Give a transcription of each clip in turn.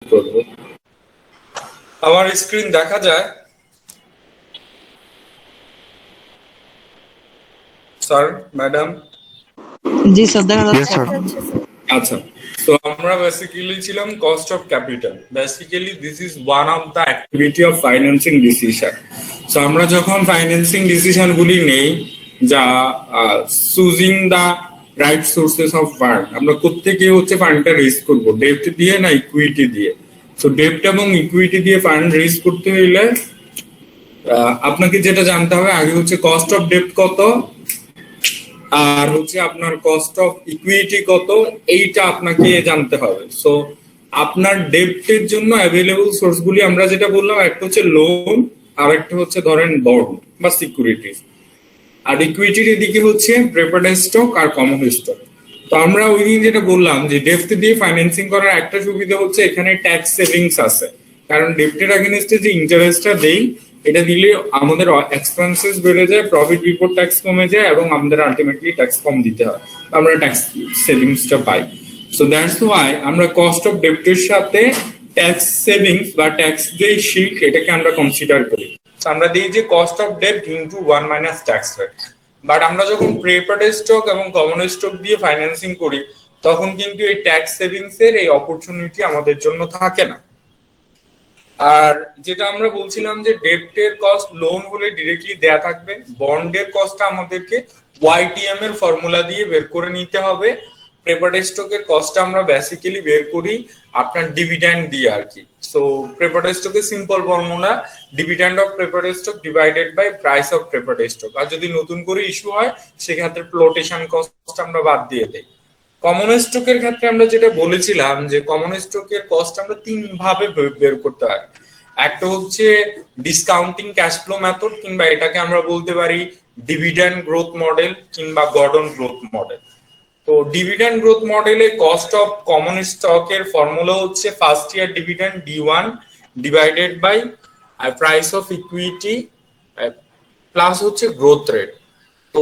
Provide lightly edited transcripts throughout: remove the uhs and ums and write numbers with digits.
করব। আমার স্ক্রিন দেখা যায় স্যার, ম্যাডাম? জি স্যার, দেখা Yes, যাচ্ছে। sir. আচ্ছা, তো আমরা বেসিক্যালি ছিলাম cost of capital. Basically this is one of the activity of financing decision. So আমরা যখন ফাইন্যান্সিং ডিসিশন গুলি নেই, যা choosing the right sources of fund, আমরা কোত্থেকে হচ্ছে ফান্ডটা রেজ করব, ডেপ্ট দিয়ে না ইকুইটি দিয়ে। সো ডেপ্ট এবং ইকুইটি দিয়ে ফান্ড রেজ করতে হইলে আপনাকে যেটা জানতে হবে আগে হচ্ছে কস্ট অফ ডেপ্ট কত, আর হচ্ছে আপনার কস্ট অফ ইকুইটি কত, এইটা আপনাকে জানতে হবে। সো আপনার ডেপ্টের জন্য অ্যাভেলেবল সোর্স গুলি আমরা যেটা বললাম, একটা হচ্ছে লোন, আর একটা হচ্ছে ধরেন বন্ড বা সিকিউরিটিজ, আর ইকুইটির এদিকে হচ্ছে প্রেফার্ড স্টক আর কমন স্টক। তো আমরা ওই দিন যেটা বললাম যে ডেপ্ট দিয়ে ফাইন্যান্সিং করার একটা সুবিধা হচ্ছে এখানে ট্যাক্স সেভিংস আছে, কারণ ডেপ্টের আগেনস্টে যে ইন্টারেস্টটা দেই, এটা দিলে আমাদের এক্সপেন্সেস বেড়ে যায়, প্রফিট বিফোর ট্যাক্স কমে যায়, এবং আমাদের আলটিমেটলি ট্যাক্স কম দিতে হয়, আমরা ট্যাক্স সেভিংসটা পাই। সো দ্যাটস ওয়াই আমরা কস্ট অফ ডেপ্টের সাথে ট্যাক্স সেভিংস বা ট্যাক্স যে শিট, এটাকে আমরা কনসিডার করি। আমরা দিই যে কস্ট অফ ডেপ্ট into 1 minus tax rate. But আমরা যখন প্রেফার্ড স্টক এবং কমন স্টক দিয়ে ফাইন্যান্সিং করি, তখন কিন্তু এই ট্যাক্স সেভিংস এর এই অপরচুনিটি আমাদের জন্য থাকে না। আর যেটা আমরা বলছিলাম যে ডেপ্টের কস্ট লোন হলে ডিরেক্টলি দেয়া থাকবে, বন্ডের কস্টটা আমাদেরকে ওয়াইটিএম এর ফর্মুলা দিয়ে বের করে নিতে হবে। প্রেফার্ড স্টকের কস্টটা আমরা বেসিক্যালি বের করি আপনার ডিভিডেন্ড দিয়ে আর কি। সো প্রেফার্ড স্টকের simple formula dividend of preferred stock divided by price of preferred stock. আর যদি নতুন করে ইস্যু হয় সেক্ষেত্রে ফ্লোটেশন কস্ট আমরা বাদ দিয়ে দেই। কমন স্টকের ক্ষেত্রে আমরা যেটা বলেছিলাম যে কমন স্টকের কস্ট আমরা তিন ভাবে বের করতে পারি। একটা হচ্ছে ডিসকাউন্টিং ক্যাশ ফ্লো মেথড, কিংবা এটাকে আমরা বলতে পারি ডিভিডেন্ড গ্রোথ মডেল কিংবা গর্ডন গ্রোথ মডেল। তো ডিভিডেন্ড গ্রোথ মডেলে কস্ট অফ কমন স্টকের ফর্মুলা হচ্ছে first year dividend D1 divided by price of equity plus হচ্ছে গ্রোথ রেট। তো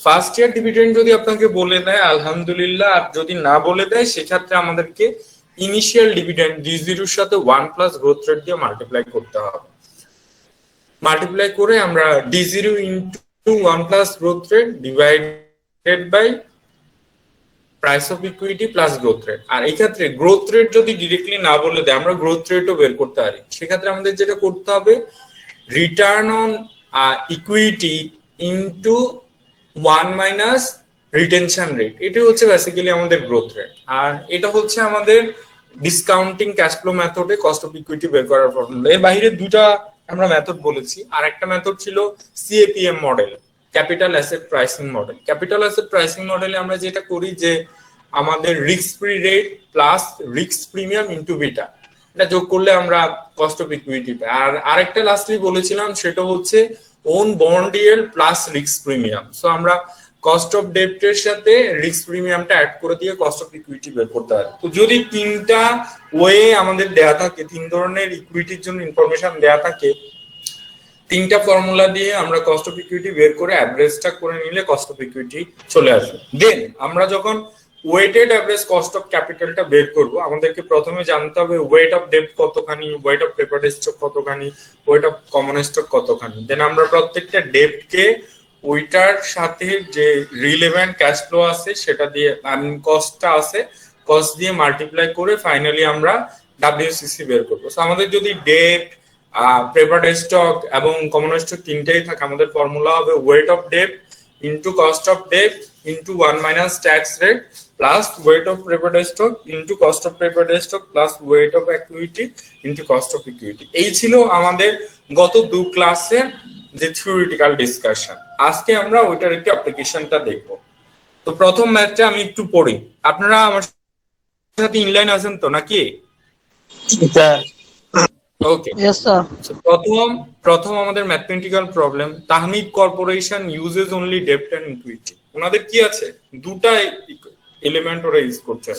ফার্স্ট ইয়ার ডিভিডেন্ড যদি আপনাকে বলে দেয় আলহামদুলিল্লাহ, আর যদি না বলে দেয় সেক্ষেত্রে আমাদেরকে ইনিশিয়াল ডিভিডেন্ড D0 সাথে 1 প্লাস গ্রোথ রেট দিয়ে মাল্টিপ্লাই করতে হবে। মাল্টিপ্লাই করে আমরা D0 into 1 plus growth rate divided by price of equity plus growth rate. আর এই ক্ষেত্রে গ্রোথ রেট যদি ডিরেক্টলি না বলে দেয়, আমরা গ্রোথ রেটও বের করতে পারি। সেক্ষেত্রে আমাদের যেটা করতে হবে return on equity into 1 minus retention rate, এটা হচ্ছে বেসিক্যালি আমাদের গ্রোথ রেট। আর এটা হচ্ছে আমাদের ডিসকাউন্টিং ক্যাশ ফ্লো মেথডে কস্ট অফ ইকুইটি বের করার ফর্মুলা। এর বাইরে দুটা আমরা মেথড বলেছি, আর একটা মেথড ছিল CAPM model, capital asset pricing model. Capital asset pricing মডেলে আমরা যেটা করি যে আমাদের risk free rate plus risk premium into beta, এটা যোগ করলে আমরা কস্ট অফ ইকুইটি পাই। আর আরেকটা লাস্টলি বলেছিলাম সেটা হচ্ছে own bond yield plus risk premium. So আমরা কস্ট অফ ডেপ্টের সাথে রিস্ক প্রিমিয়ামটা অ্যাড করে দিয়ে কস্ট অফ ইকুইটি বের করতে পারি। তো যদি তিনটা ওয়ে আমাদের দেয়া থাকে, তিন ধরনের ইকুইটির জন্য ইনফরমেশন দেয়া থাকে, তিনটা ফর্মুলা দিয়ে আমরা কস্ট অফ ইকুইটি বের করে অ্যাভারেজটা করে নিলে কস্ট অফ ইকুইটি চলে আসবে। দেন আমরা যখন ওয়েটেড অ্যাভারেজ কস্ট অফ ক্যাপিটালটা বের করব, আমাদেরকে প্রথমে জানতে হবে ওয়েট অফ ডেপ্ট কতখানি, ওয়েট অফ প্রেফার্ড স্টক কতখানি, ওয়েট অফ কমন স্টক কতখানি। দেন আমরা প্রত্যেকটা ডেপ্টকে ওইটার সাথে যে রিলেভেন্ট ক্যাশ ফ্লো আছে সেটা দিয়ে, কস্টটা আছে, কস্ট দিয়ে মাল্টিপ্লাই করে ফাইনালি আমরা WCC বের করবো। সো আমাদের যদি ডেপ্ট, প্রেফার্ড স্টক এবং কমন স্টক তিনটাই থাকে, আমাদের ফর্মুলা হবে ওয়েট অফ ডেপ্ট ইনটু কস্ট অফ ডেপ্ট into 1 minus tax rate plus weight of preferred stock into cost of preferred stock plus weight of equity into cost of equity. এই ছিল আমাদের গত দু ক্লাসের যে থিওরিটিক্যাল ডিসকাশন। আজকে আমরা ওইটার একটি অ্যাপ্লিকেশনটা দেখব। তো প্রথম ম্যাথটা আমি একটু পড়ি, আপনারা আমার সাথে ইনলাইন আছেন তো নাকি? Okay, yes sir. প্রথম আমাদের mathematical problem, Tahmid corporation uses only ডেপ্ট এন্ড ইকুইটি। ওনাদের কি আছে, দুটা এলিমেন্ট ওরা ইউজ করছে,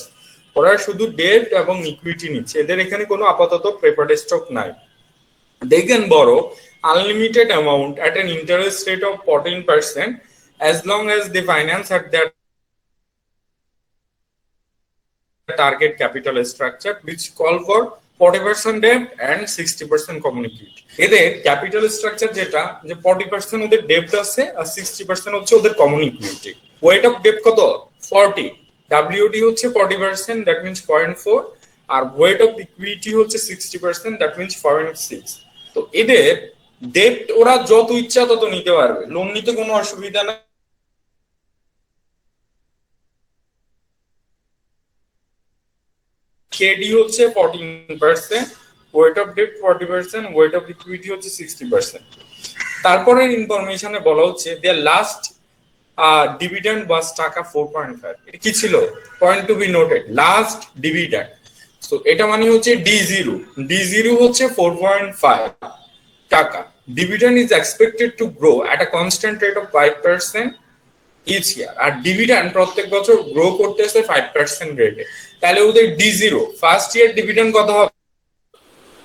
ওরা শুধু ডেপ্ট এবং ইকুইটি নিচ্ছে, এদের এখানে কোনো আপাতত প্রেফার্ড স্টক নাই। They can borrow unlimited amount at an interest rate of 14% as long as they finance at their target capital structure which call for 40% debt and 60% common equity. এদের ক্যাপিটাল স্ট্রাকচার যেটা, যে 40% ওদের date আছে আর 60% হচ্ছে ওদের common equity. Weight of debt কত? 40। WOD হচ্ছে 40%, that means 0.4, আর ওয়েট অফ ইকুইটি হচ্ছে 60%, দ্যাট মিনস 0.6। তো এদের ডেট ওরা যত ইচ্ছা তত নিতে পারবে, লোন নিতে কোনো অসুবিধা না। কেডি হচ্ছে 14%, weight of debt 40%, weight of equity হচ্ছে 60%। তারপরের ইনফরমেশনে বলা হচ্ছে দেয়ার লাস্ট ডিভিডেন্ড ওয়াজ টাকা 4.5। এটা কি ছিল? Point to be noted, last dividend. So এটা মানে হচ্ছে D0 হচ্ছে 4.5 টাকা। Dividend is expected to grow at a constant rate of 5% each year. আর ডিভিডেন্ড প্রত্যেক বছর গ্রো করতেছে 5% রেটে। তাহলে ওদের D0 ফার্স্ট ইয়ার ডিভিডেন্ড কত হবে?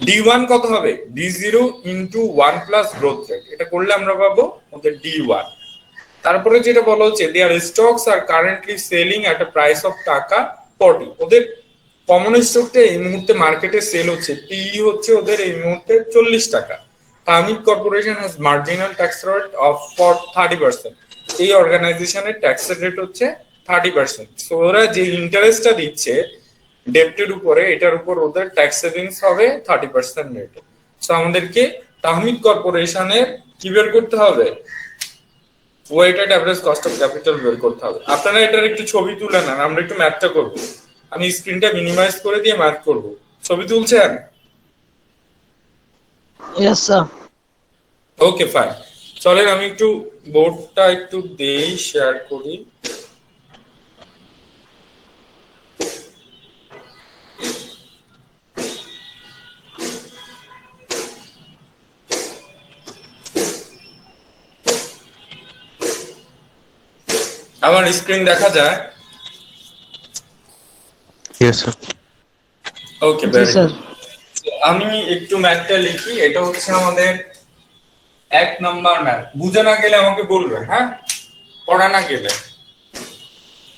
D1 কত হবে? D0 into 1 plus growth rate. এটা করলে আমরা পাবো ওদের D1। তারপরে যেটা বলা হচ্ছে there stocks are currently selling at a price of টাকা 40। ওদের কমন স্টকটা এই মুহূর্তে মার্কেটে সেল হচ্ছে, PE হচ্ছে ওদের এই মুহূর্তে 40 টাকা। Tahmid corporation has marginal tax rate of 30%। এই অর্গানাইজেশনের ট্যাক্স রেট হচ্ছে 30%। সো ওরা যে ইন্টারেস্টটা দিচ্ছে ডেপ্টের উপরে, এটার উপর ওদের ট্যাক্স সেভিংস হবে 30% রেটে। সো আমাদেরকে তাহমিদ কর্পোরেশনের কি বের করতে হবে? Weighted average cost of capital বের করতে হবে। আপনারা এটার একটু ছবি তুলে নেন, আমরা একটু ম্যাথটা করব। আমি স্ক্রিনটা মিনিমাইজ করে দিয়ে ম্যাথ করব। ছবি তুলছেন? Yes sir. ওকে ফাইন, চলেন আমি একটু বোর্ডটা একটু দেই, শেয়ার করি। আমার স্ক্রিন দেখা যায়? Yes, sir. ওকে, জি স্যার। আমি একটু ম্যাথটা লিখি। এটা হচ্ছে আমাদের 1 নাম্বার ম্যাথ। বুঝে না গেলে আমাকে বলবেন, হ্যাঁ, পড়া না গেলে।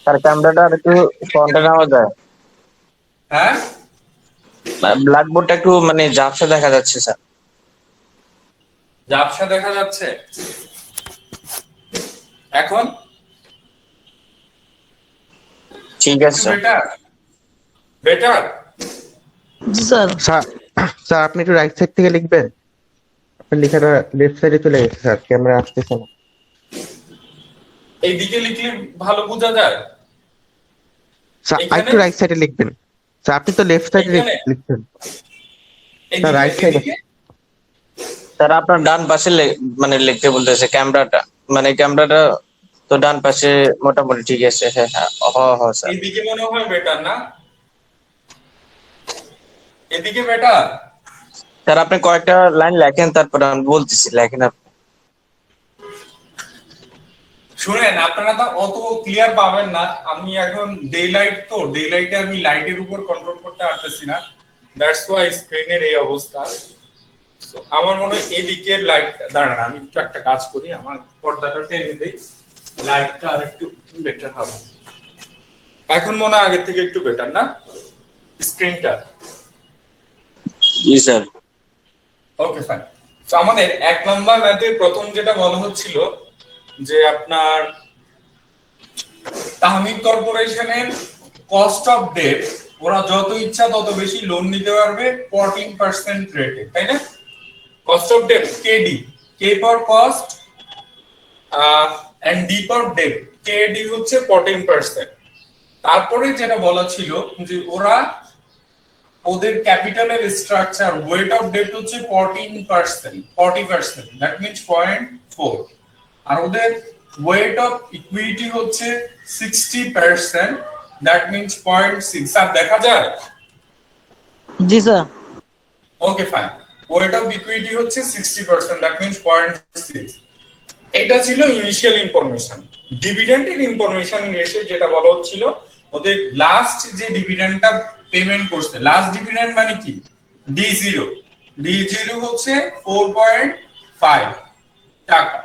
স্যার ক্যামেরাটা একটু ফ্রন্টে নেওয়া যায়? হ্যাঁ, ব্ল্যাকবোর্ডটা একটু মানে ঝাপসা দেখা যাচ্ছে স্যার। ঝাপসা দেখা যাচ্ছে এখন? ঠিক আছে স্যার। Better better. জি স্যার। স্যার স্যার আপনি একটু রাইট সাইড থেকে লিখবেন। আপনার লেখাটা লেফট সাইডে চলে গেছে স্যার, ক্যামেরা আসতেছে না। এইদিকে লিখলে ভালো বোঝা যায়। স্যার এখানে? একটু রাইট সাইডে লিখবেন। স্যার আপনি তো লেফট সাইডে এখানে? লিখবেন। এইদিকে, right side এ। এইদিকে? স্যার আপনার ডান পাশে মানে লিখতে বলতেছে ক্যামেরাটা, মানে ক্যামেরাটা তো ডান পাশে মোটামুটি ঠিক আছে। হ্যাঁ হ্যাঁ হ্যাঁ স্যার। এইদিকে মনে হয় বেটার না? এদিকে বেটার? স্যার আপনি কয়েকটা লাইন লেখেন, তারপর আমি বলতেছি, লেখেন আপনি। শুনেন, আপনারা তো অত ক্লিয়ার পাবেন না। আমি এখন ডে লাইট, তো ডে লাইটে আমি লাইটের উপর কন্ট্রোল করতে পারতেছি না, দ্যাটস ওয়াই স্ক্রিনের এই অবস্থা। So, আমার মনে হয় এদিকের লাইট, দাঁড়ান আমি একটু একটা কাজ করি, আমার পর্দাটা টেনে দিই, লাইটটা আর একটু বেটার হবে। এখন মনে হয় আগের থেকে একটু বেটার না স্ক্রিনটা? জি স্যার। Okay fine. তো আমাদের 1 নাম্বার ম্যাথের প্রথম যেটা বলা হচ্ছিল যে আপনার তাহমিদ কর্পোরেশনের কস্ট অফ ডেট, ওরা যত ইচ্ছা তত বেশি লোন নিতে পারবে 14% রেটে, তাই না? Cost of debt KD, K for cost and D for debt. KD হচ্ছে 14%। তারপরে যেটা বলা ছিল যে ওরা ওদের ক্যাপিটালের স্ট্রাকচার ওয়েট অফ ডেট হচ্ছে 40%, দ্যাট মিন্স 0.4, আর ওদের ওয়েট অফ ইকুইটি হচ্ছে 60%, দ্যাট মিন্স 0.6। আর দেখা যায়? জি sir. Okay fine. Weight of equity হচ্ছে 60%, দ্যাট মিন্স 0.6। এটা ছিল ইনিশিয়াল ইনফরমেশন। ডিভিডেন্ডের ইনফরমেশন এসে যেটা বলা হচ্ছিল ওদের লাস্ট যে ডিভিডেন্ডটা পেমেন্ট করছে, লাস্ট ডিভিডেন্ড মানে কি? D0 হচ্ছে 4.5 টাকা।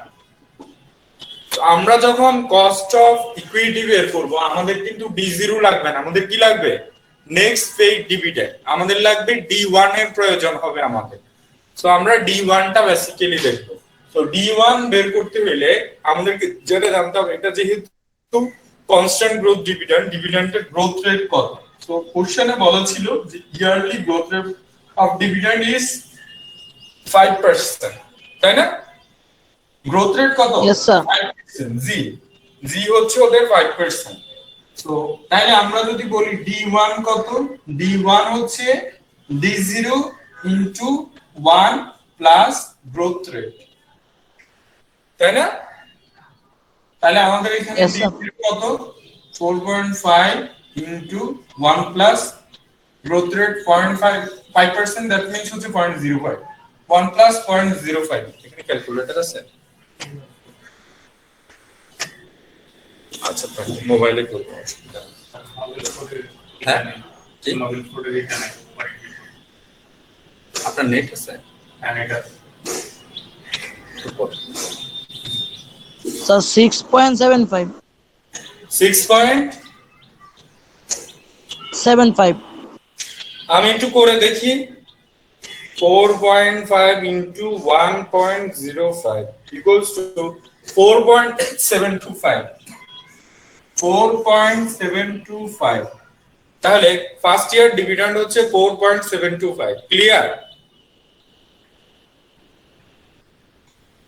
তো আমরা যখন কস্ট অফ ইকুইটি বের করব, আমাদের কিন্তু D0 লাগবে না, আমাদের কি লাগবে? নেক্সট পেইড ডিভিডেন্ড আমাদের লাগবে D1 এর প্রয়োজন হবে আমাদের। সো আমরা D1 টা বেসিক্যালি দেখব। সো D1 বের করতে হলে আমাদেরকে যেটা জানতে হবে, এটা যেহেতু কনস্ট্যান্ট গ্রোথ ডিভিডেন্ড, ডিভিডেন্ডের গ্রোথ রেট কত। সো কোশ্চেনে বলা ছিল যে yearly growth rate of dividend is 5%, তাই না? গ্রোথ রেট কত? Yes, sir. 5%। জি হচ্ছে ওদের 5%। সো তাহলে আমরা যদি বলি D1 কত, D1 হচ্ছে D0 into 1 plus growth rate, তাই না? তাহলে আমাদের এখানে Yes, sir. D0 কত, 4.5 into 1 plus growth rate 0.5%, that means হচ্ছে 0.05, 1 প্লাস 0.05। এখানে ক্যালকুলেটর আছে? আচ্ছা, মোবাইলে করব। হ্যাঁ, আপনার নেট আছে? Sir, 6.75. 6.75 আমি একটু করে দেখি। 4.5 into 1.05 equals to 4.725। 4.725। তাহলে ফার্স্ট ইয়ার ডিভিডেন্ড হচ্ছে 4.725। ক্লিয়ার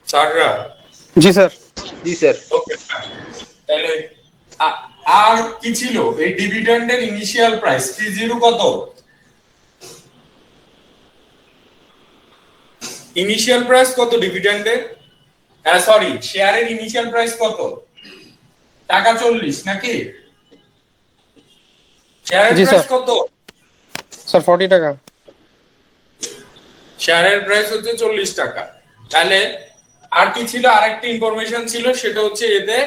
স্যাররা? জি স্যার। ওকে, তাহলে আর কি ছিল এই ডিভিডেন্ডের ইনিশিয়াল প্রাইস T0 কত? ইনিশিয়াল প্রাইস কত ডিভিডেন্ডের? সরি, শেয়ারের ইনিশিয়াল প্রাইস কত? টাকা 40 নাকি? শেয়ারের জি, প্রাইস স্যার। কত? স্যার 40 টাকা। শেয়ারের প্রাইস হচ্ছে 40 টাকা। তাহলে আর কি ছিল? আরেকটা ইনফরমেশন ছিল, সেটা হচ্ছে এদের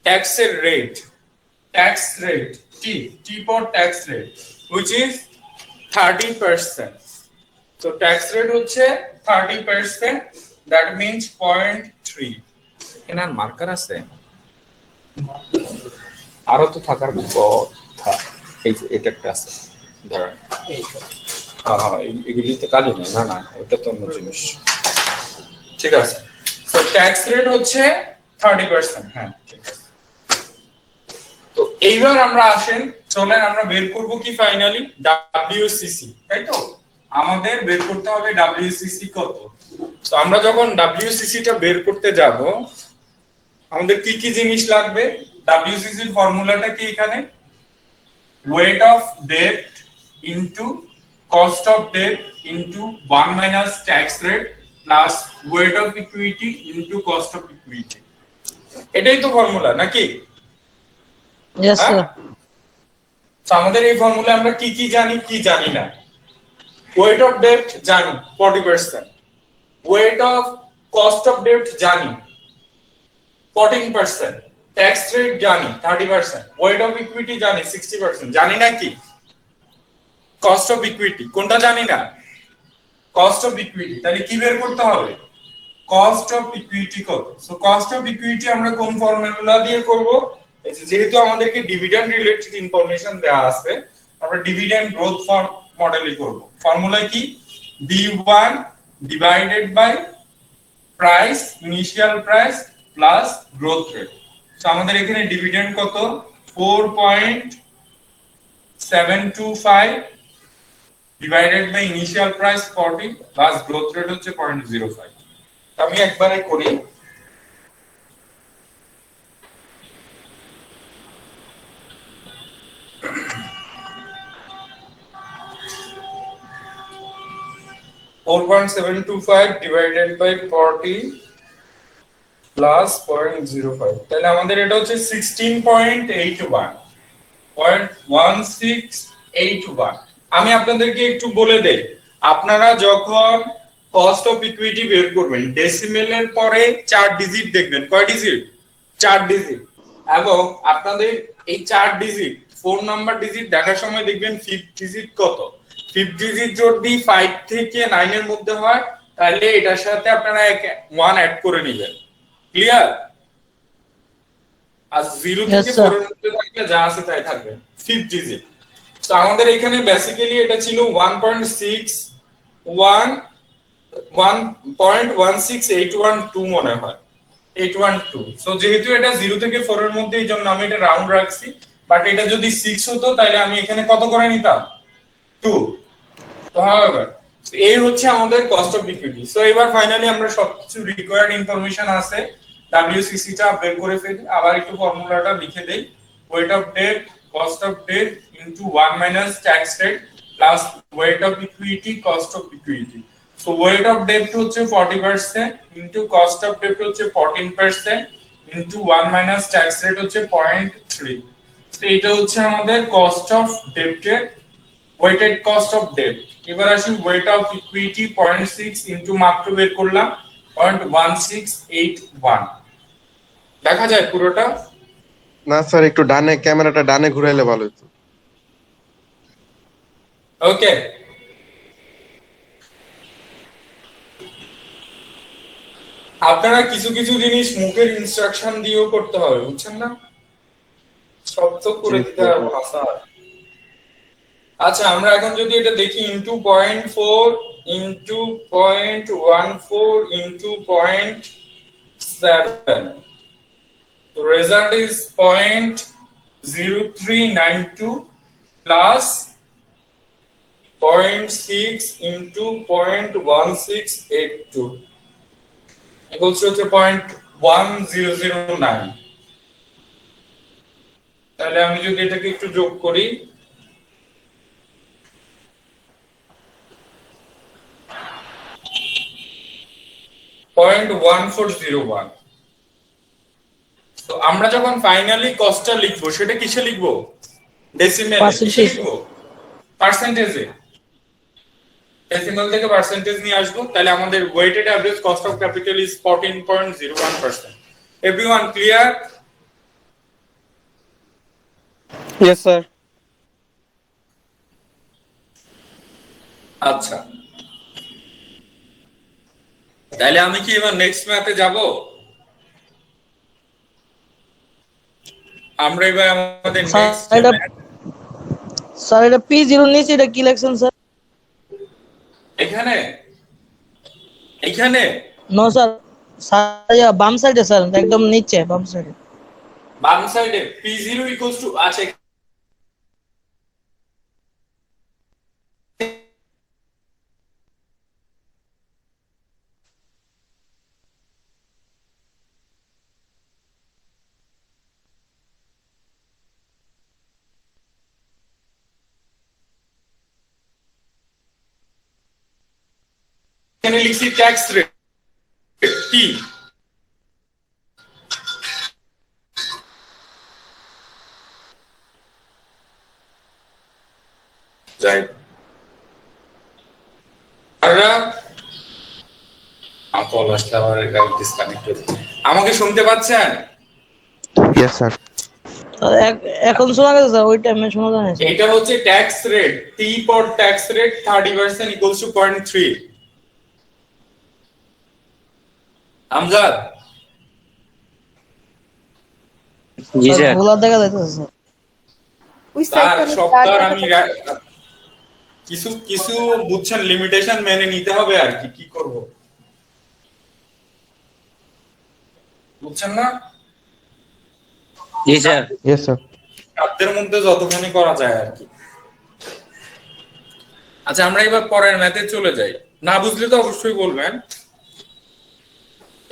ট্যাক্সের rate. Tax rate T for tax rate which is 30%। So tax rate হচ্ছে 30%, that means 0.3। এখানে আর মার্কার আছে? আরো তো থাকার কথা। এই যে এটা একটা আছে, ধরেন এগুলি তো কালি নেই, না এটা তো অন্য জিনিস। ঠিক আছে, তো ট্যাক্স রেট হচ্ছে 30%। হ্যাঁ, ঠিক আছে। তো এইবার আমরা আসেন, চলেন আমরা বের করব কি ফাইনালি WCC, তাই তো? আমাদের বের করতে হবে WCC কত। তো আমরা যখন WCC টা বের করতে যাব, আমাদের কি কি জিনিস লাগবে? WCC এর ফর্মুলাটা কি এখানে? Weight of debt into cost of debt into 1 minus tax rate plus weight of equity into cost of equity. এটাই তো ফর্মুলা নাকি? Yes, sir. তো আমাদের এই ফর্মুলা আমরা কি কি জানি, কি জানি না? ওয়েট অফ ডেট জানি 40%, weight of cost of debt জানি 14%, ট্যাক্স রেট জানি 30%, ওয়েট অফ ইকুইটি জানি 60%। জানি না কি? কস্ট অফ ইকুইটি কোনটা জানি না? Cost of equity. তাহলে কি বের করতে হবে? কস্ট অফ ইকুইটি কত? সো কস্ট অফ ইকুইটি আমরা কোন ফর্মুলা দিয়ে করব? যেহেতু আমাদেরকে ডিভিডেন্ড রিলেটেড ইনফরমেশন দেওয়া আছে, আমরা ডিভিডেন্ড গ্রোথ মডেলে করব। ফর্মুলা কি? D1 divided by price, initial price plus growth rate. So আমাদের এখানে ডিভিডেন্ড কত? 4.725 divided by initial price 40 plus growth rate হচ্ছে 0.05। আমি একবারে করি। $4.725 divided by 40 plus 0.05, তাহলে আমাদের এটা হচ্ছে 16.81 আমি আপনাদেরকে একটু বলে দেই, আপনারা যখন কস্ট অফ ইকুইটি বের করবেন, ডেসিমেলের পরে 4 ডিজিট দেখবেন। কয় ডিজিট? 4 ডিজিট। এবং আপনাদের এই 4 ডিজিট 4 নাম্বার ডিজিট দেখার সময় দেখবেন 5th ডিজিট কত। 5th ডিজিট যদি 5 থেকে 9 এর মধ্যে হয়, তাহলে এটার সাথে আপনারা 1 অ্যাড করে নেবেন। ক্লিয়ার? আর 0 থেকে 4 এর মধ্যে থাকলে যা আছে তাই থাকবে। 5th ডিজিট তো আমাদের এখানে বেসিক্যালি এটা ছিল 1.16812 মনে হয় 812। সো যেহেতু এটা 0 থেকে 4 এর মধ্যে, এই জন্য আমি এটা রাউন্ড রাখছি। বাট এটা যদি 6 হতো তাহলে আমি এখানে কত করে নিতাম? 2। তো however, এই হচ্ছে আমাদের কস্ট অফ ইকুইটি। সো এবার ফাইনালি আমরা সবকিছু রিকোয়ার্ড ইনফরমেশন আছে, WCC টা বের করে ফেলি। আবার একটু ফর্মুলাটা লিখে দেই। Weight of debt, cost of debt into 1 minus tax rate plus weight of equity, cost of equity. So weight of debt হচ্ছে 40% ইনটু কস্ট অফ ডেট হচ্ছে 14% ইনটু 1 মাইনাস ট্যাক্স রেট হচ্ছে 0.3। তো এটা হচ্ছে আমাদের কস্ট অফ ডেটের weighted cost of date. এবার আসি ওয়েট অফ ইকুইটি 0.6 ইনটু মাত্র বের করলাম 0.1681। দেখা যায় পুরোটা? না স্যার, একটু ডানে, ক্যামেরাটা ডানে ঘুরাইলে ভালো হতো। ওকে, আপনারা কিছু কিছু জিনিস মুখের ইনস্ট্রাকশন দিয়েও করতে হবে, বুঝছেন না? সব তো করে দিতে হবে ভাষা। আচ্ছা, আমরা এখন যদি এটা দেখি ইনটু 0.4 ইনটু 0.14 ইনটু 0.7, তো result is 0.0392 plus 0.6 into 0.1682 equals to 0.1009। তাহলে আমি যদি এটাকে একটু যোগ করি, .1401। তো আমরা যখন ফাইনালি কস্টটা লিখবো সেটা কিসে লিখবো? ডেসিমেলে কিসে লিখবো? পার্সেন্টেজে। ডেসিমাল থেকে পার্সেন্টেজ নিয়ে আসবো, তাহলে আমাদের weighted average cost of capital is 14.01%। Everyone clear? Yes, sir. আচ্ছা, তাহলে আমি কি এবার নেক্সট ম্যাথে যাব? আমরা এবার আমাদের নেক্সট স্যার এটা P0 নিচে এটা কি লেখছেন স্যার? এখানে এখানে নো স্যার, স্যার বাম সাইডে স্যার, একদম নিচে বাম সাইডে। বাম সাইডে P0 ইকুয়ালস টু আছে। এখানে লিখছি ট্যাক্স রেট টি। যাই আমাকে শুনতে পাচ্ছেন? Yes sir. এখন শোনা গেছে স্যার, ওই টাইমে শোনা যায় না। এটা হচ্ছে tax rate, T for tax rate 30% equals to 0.3। Amjad, G sir. ভুল দেখা যাইতেছে স্যার। তার সপ্তাহ আমি কিছু কিছু বুঝছেন, লিমিটেশন মেনে নিতে হবে আর কি, কি করব বুঝছেন না? জি স্যার। Yes sir. সাধ্যের মধ্যে যতখানি করা যায় আর কি। আচ্ছা, আমরা এবার পরের ম্যাথে চলে যাই। না বুঝলে তো অবশ্যই বলবেন।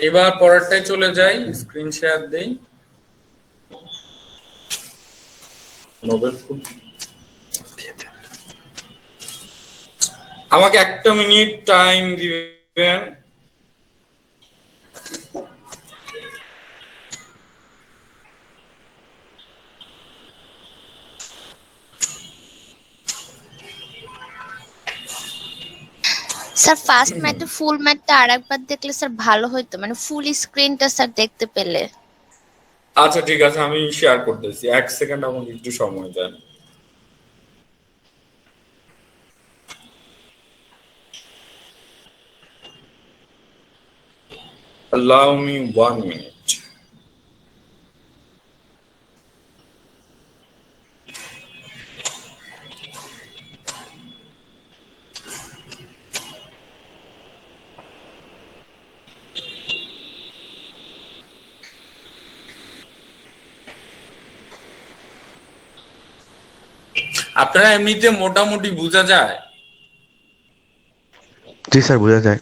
এবার পরেরটাই চলে যাই, স্ক্রিন শেয়ার দেই। নোবেল ফুড আমাকে একটা মিনিট টাইম দিবেন। স্যার ফার্স্ট ম্যাথে ফুল ম্যাথটা আরেকবার দেখলে স্যার ভালো হতো, মানে ফুল স্ক্রিনটা স্যার দেখতে পেলে। আচ্ছা ঠিক আছে, আমি শেয়ার করতেছি, 1 সেকেন্ড আমাকে একটু সময় দেন। Allow me 1 minute. আপনারা এমনিতে মোটামুটি বোঝা যায়? জি স্যার, বোঝা যায়।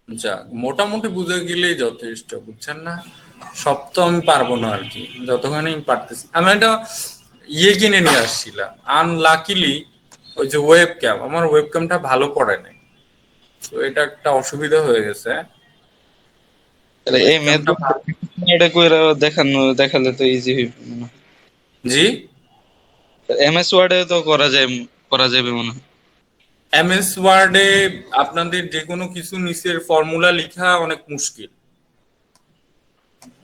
যাক, মোটামুটি বুঝে গেলেই যথেষ্ট, বুঝছেন না? সব তো আমি পারবো না আর কি, যতখানি পারতেছি। আমি একটা কিনে নিয়ে আসছিলাম, আনলাকিলি ওই যে ওয়েব ক্যাম, আমার ওয়েব ক্যামটা ভালো পড়ে নাই, তো এটা একটা অসুবিধা হয়ে গেছে। এই ম্যাথ এটা কইরা দেখালে তো ইজি হইবে মনে হয়। জি, এমএস ওয়ার্ডে তো করা যাবে মনে হয়। এমএস ওয়ার্ডে আপনাদের যে কোনো কিছু নিচের ফর্মুলা লেখা অনেক মুশকিল।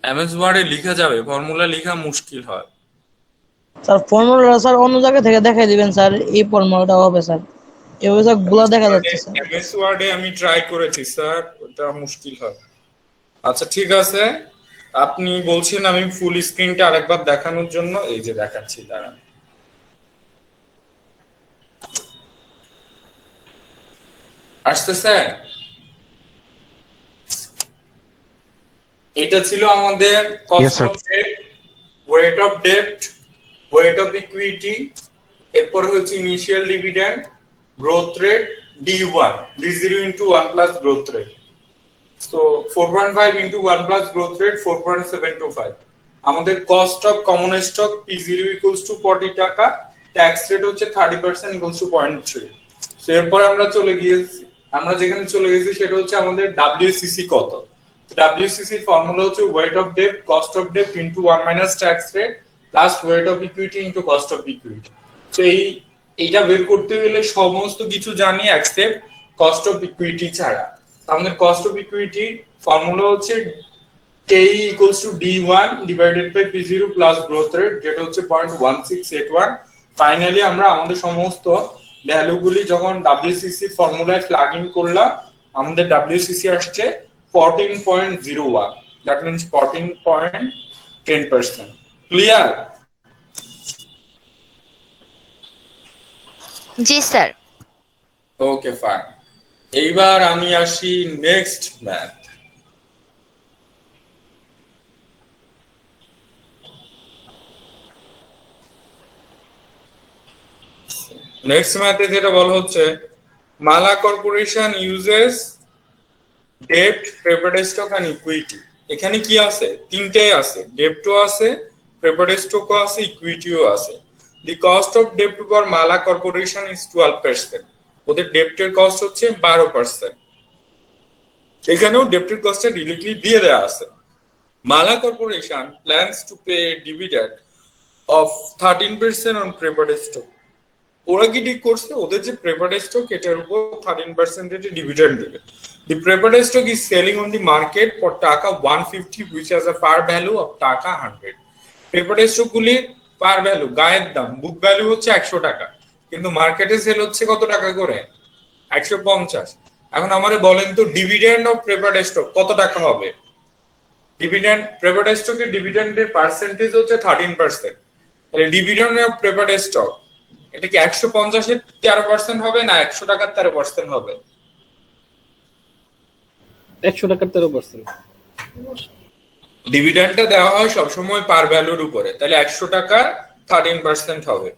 এমএস ওয়ার্ডে লেখা যাবে, ফর্মুলা লেখা মুশকিল হয়। স্যার ফর্মুলা স্যার অন্য জায়গা থেকে দেখাই দিবেন স্যার, এই ফর্মুলাটা হবে স্যার, এভাবে স্যার গুলা দেখা যাচ্ছে স্যার। এমএস ওয়ার্ডে আমি ট্রাই করেছি স্যার, ওটা মুশকিল হয়। আচ্ছা ঠিক আছে, আপনি বলছেন আমি ফুল স্ক্রিনটা আরেকবার দেখানোর জন্য, এই যে দেখাচ্ছি, দাঁড়ান। আসতেছে? এটা ছিল আমাদের Yes, cost sir. Of debt, weight of debt, weight of equity, এরপর হচ্ছে initial dividend, growth rate, D1, D0 into 1 plus growth rate. So 4.5 into 1 plus growth rate 4.725. আমাদের cost of common stock P0 equals to 40 টাকা, tax rate হচ্ছে 30% equals to 0.3. So এরপর আমরা যেখানে চলে গেছি সেটা হচ্ছে আমাদের WCC কত। WCC ফর্মুলা হচ্ছে weight of debt, cost of debt into 1 minus tax rate plus weight of equity into cost of equity. So এইটা বের করতে গেলে সমস্ত কিছু জানি এক্সেপ্ট কস্ট অফ ইকুইটি ছাড়া। আমাদের কস্ট অফ ইকুইটি ফর্মুলা হচ্ছে KE equals to D1 divided by P0 plus growth rate, যেটা হচ্ছে 0.1681। ফাইনালি আমরা আমাদের সমস্ত ভ্যালুগুলি যখন WCC ফর্মুলায় প্লাগ ইন করলাম, আমাদের WCC আসছে 14.01, that means 14.10%। Clear? G sir. Okay fine, এইবার আমি আসি নেক্সট ম্যাথ। নেক্সট ম্যাথে যেটা বলা হচ্ছে Mala corporation uses debt, preferred stock and equity. এখানে কি আছে? তিনটেই আছে, ডেপ্টও আছে, প্রেফার্ড স্টকও আছে, ইকুইটিও আছে। দি কস্ট অফ ডেপ্ট ফর মালা কর্পোরেশন ইজ 12%। ওদের ডেপ্টের কস্ট হচ্ছে 12%। এখানেও ডেপ্টের কস্টটা ডিরেক্টলি দিয়ে দেওয়া আছে। Mala corporation plans to pay dividend of 13% on preferred stock. ওরা কি ঠিক করছে, ওদের যে প্রেফার্ড স্টক এটার উপর 13% ডিভিডেন্ড দেবে। The preferred stock is selling on the market for টাকা 150, which has a par value of টাকা 100. প্রেফার্ড স্টক গুলি পার ভ্যালু, গায়ের দাম, বুক ভ্যালু হচ্ছে 100 টাকা, কিন্তু মার্কেটে সেল হচ্ছে কত টাকা করে? 150। এখন আমারে বলেন তো ডিভিডেন্ড অফ প্রেফার্ড স্টক কত টাকা হবে? ডিভিডেন্ড, প্রেফার্ড স্টকের ডিভিডেন্ডের পার্সেন্টেজ হচ্ছে 13%। তাহলে ডিভিডেন্ড অফ প্রেফার্ড স্টক এটা কি 150 এর 13% হবে না 100 টাকার 13% হবে? 100 টাকার 13%। ডিভিডেন্ডটা দেওয়া হয় সবসময় পার ভ্যালুর উপরে, তাহলে 100 টাকার 13% হবে।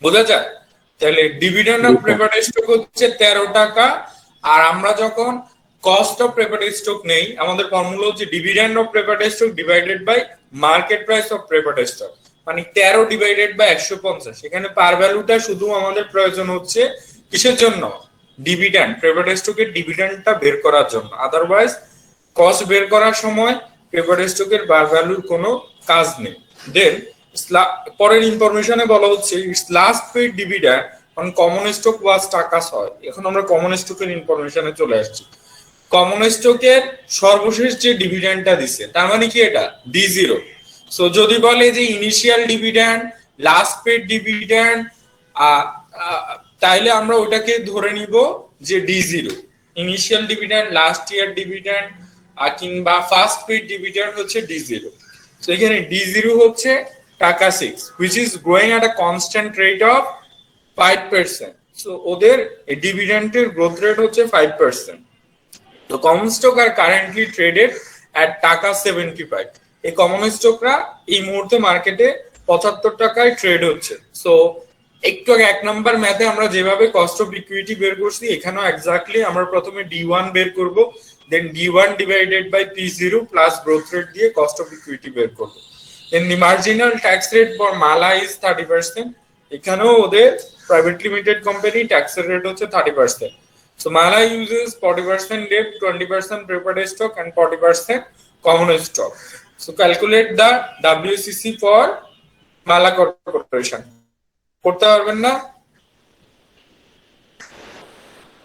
বোঝা যায়? তাহলে ডিভিডেন্ড অফ প্রেফার্ড স্টক হচ্ছে 13 টাকা, আর আমরা যখন কস্ট অফ প্রেফার্ড স্টক নেই, আমাদের ফর্মুলা হচ্ছে dividend of preferred stock divided by market price of preferred stock, মানে 13 ডিভাইডেড বাই 150। এখানে পার ভ্যালুটা শুধু আমাদের প্রয়োজন হচ্ছে কিসের জন্য? ডিভিডেন্ড, প্রেফার্ড স্টকের ডিভিডেন্ডটা বের করার জন্য। আদারওয়াইজ কস্ট বের করার সময় প্রেফার্ড স্টকের পার ভ্যালুর কোনো কাজ নেই। দেন পরের ইনফরমেশনে বলা হচ্ছে its last paid dividend on common stock was টাকা 6। এখন আমরা কমন স্টকের ইনফরমেশনে চলে আসছি। কমন স্টকের সর্বশেষ যে ডিভিডেন্ডটা দিছে তার মানে কি এটা? D0। সো যদি বলে যে initial dividend, last paid dividend, তাইলে আমরা ওটাকে ধরে নিব যে D0। Initial dividend, last year dividend কিংবা ফার্স্ট পেড ডিভিডেন্ড হচ্ছে D0। সো এখানে D0 হচ্ছে টাকা 6, which is growing at a constant rate of 5%. So ওদের ডিভিডেন্ডের গ্রোথ রেট হচ্ছে 5%। তো কমন স্টক আর কারেন্টলি ট্রেডেড এট টাকা 75। এই কমন স্টকরা এই মুহূর্তে মার্কেটে 75 টাকায় ট্রেড হচ্ছে। সো একটু আগে 1 নাম্বার ম্যাথে আমরা যেভাবে কস্ট অফ ইকুইটি বের করছি, এখানেও এক্স্যাক্টলি আমরা প্রথমে D1 বের করব, then D1 divided by P0 plus growth rate দিয়ে কস্ট অফ ইকুইটি বের করব। Then the marginal tax rate for Mala is 30%। এখানেও ওদের প্রাইভেট লিমিটেড কোম্পানি ট্যাক্সের রেট হচ্ছে 30%। So Mala uses 40% debt, 20% preferred stock and 40% common stock. So calculate the WCC for Mala Corporation. করতে পারবেন না?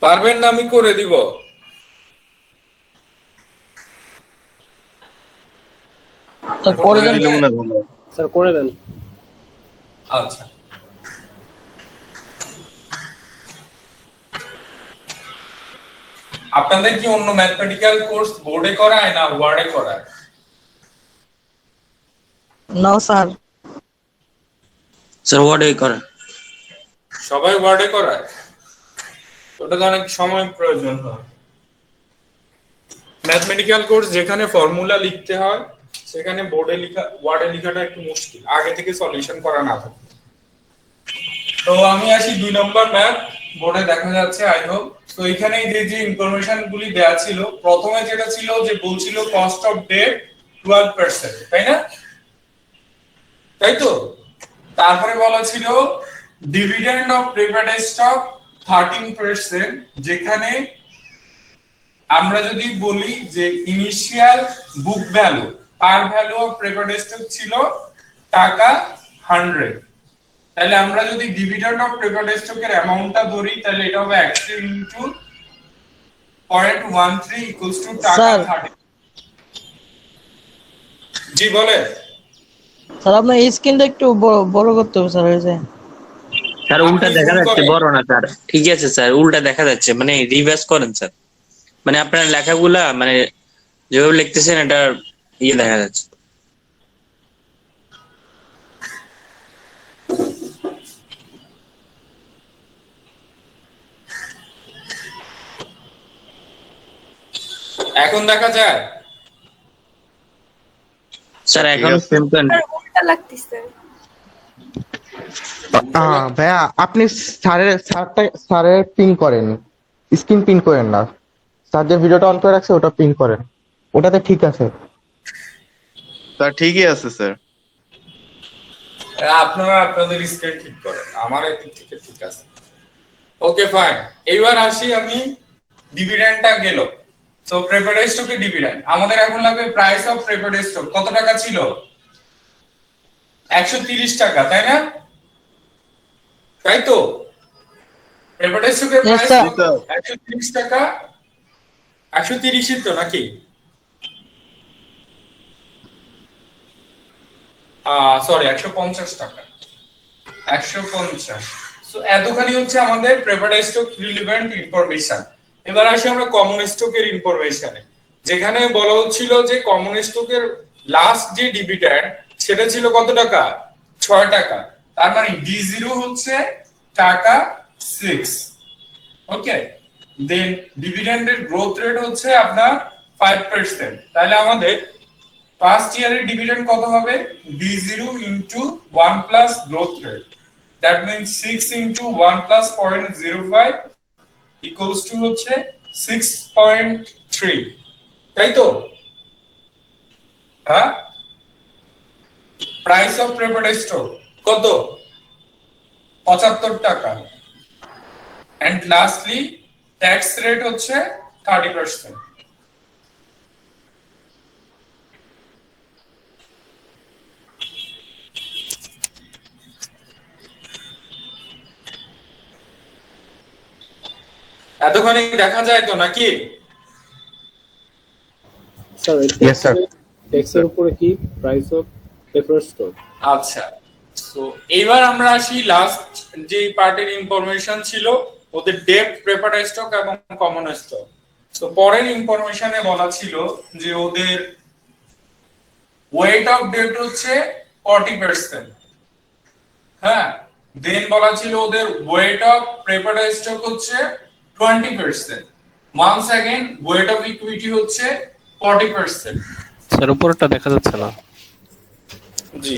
পারবেন না, আমি করে দিব। স্যার করে দেন। স্যার করে দেন। আচ্ছা, আপনাদের কি অন্য ম্যাথমেটিক্যাল কোর্স বোর্ডে করায় না ওয়ার্ডে করায়? না স্যার। স্যার হোয়াট করে? সবাই ওয়ার্ডে করায়, ওটা তো অনেক সময় প্রয়োজন হয়। ম্যাথমেটিক্যাল কোর্স যেখানে ফর্মুলা লিখতে হয় সেখানে বোর্ডে লেখা, ওয়ার্ডে লেখাটা একটু মুশকিল, আগে থেকে সলিউশন করা না থাকে। তো আমি আসি 2 নম্বর ম্যাথ, বোর্ডে দেখা যাচ্ছে আই হোপ। তো এখানে যে ইনফরমেশন গুলি দেয়া ছিল, প্রথমে যেটা ছিল যে বলছিল কস্ট অফ ডেট 12%, তাই না? তাই তো। তারপরে বলা ছিল ডিভিডেন্ড অফ প্রিফার্ড স্টক 13%, যেখানে আমরা যদি বলি যে initial book value par value of preferred stock ছিল টাকা 100, তাহলে আমরা যদি ডিভিডেন্ড অফ প্রিফার্ড স্টকের অ্যামাউন্টটা ধরি তাহলে এটা হবে 100 ইনটু 0.13 ইকুয়ালস টু টাকা 30। জি বলে স্যার আপনার এই স্ক্রিনটা একটু বড় করতে হবে স্যার। হয়েছে স্যার উল্টা দেখা যাচ্ছে, বড় না স্যার। ঠিক আছে স্যার, উল্টা দেখা যাচ্ছে, মানে রিভার্স করেন স্যার। মানে আপনার লেখাগুলা মানে যেভাবে লিখতেছেন এটা ইয়ে দেখা যাচ্ছে। এখন দেখা যায় স্যার এখন সেম করেন। ভাইয়া আপনি স্যারের পিন করেন, স্ক্রিন পিন করেন না। স্যার যে ভিডিওটা অন করে রাখছে ওটা পিন করেন, ওটাতে ঠিক আছে। স্যার ঠিকই আছে স্যার। আপনারা আপনাদের স্ক্রিন ঠিক করেন, আমার এদিক থেকে ঠিক আছে। ওকে ফাইন, এইবার আসি আমি ডিভিডেন্ডটা গেল। সো প্রেফার্ড স্টকে ডিভিডেন্ড আমাদের এখন লাগবে প্রাইস অফ প্রেফার্ড স্টক কত টাকা ছিল? 130 টাকা, তাই না? তাই তো। প্রেফার্ড স্টকের Yes, প্রাইস sir. 130 টাকা, 130 তো নাকি? সরি 150 টাকা, 150। সো এতখানি হচ্ছে আমাদের প্রেফার্ড স্টক রিলেভেন্ট ইনফরমেশন। এবার আসি আমরা কমন স্টকের ইনফরমেশনে, যেখানে বলা হচ্ছিল যে কমন স্টকের লাস্ট যে ডিভিডেন্ড সেটা ছিল কত টাকা? 6 টাকা। তার মানে D0 হচ্ছে টাকা 6। ওকে, দেন ডিভিডেন্ডের গ্রোথ রেট হচ্ছে আপনার 5%। তাহলে আমাদের ফার্স্ট ইয়ারের ডিভিডেন্ড কত হবে? D0 into 1 plus growth rate, that means 6 into 1 plus 0.05 equals to হচ্ছে 6.3, তাই তো? হ্যাঁ। প্রাইস অফ প্রেফার্ড স্টক কত? 75 টাকা। এন্ড লাস্টলি ট্যাক্স রেট হচ্ছে 30%। এতখানি দেখা যায় তো নাকি? Sir Yes, sir. ট্যাক্সের উপরে কি প্রাইস অফ প্রেফার্ড স্টক? আচ্ছা, সো এইবার আমরা আসি লাস্ট যে পার্টের ইনফরমেশন ছিল ওদের ডেপ্ট, প্রেফার্ড স্টক এবং কমন স্টক। সো পরের ইনফরমেশনে বলা ছিল যে ওদের ওয়েট অফ ডেপ্ট হচ্ছে 40%। হ্যাঁ, দেন বলা ছিল ওদের ওয়েট অফ প্রেফার্ড স্টক হচ্ছে 20%। Once again weight of equity হচ্ছে 40%। স্যার উপরটা দেখা যাচ্ছে না। জি,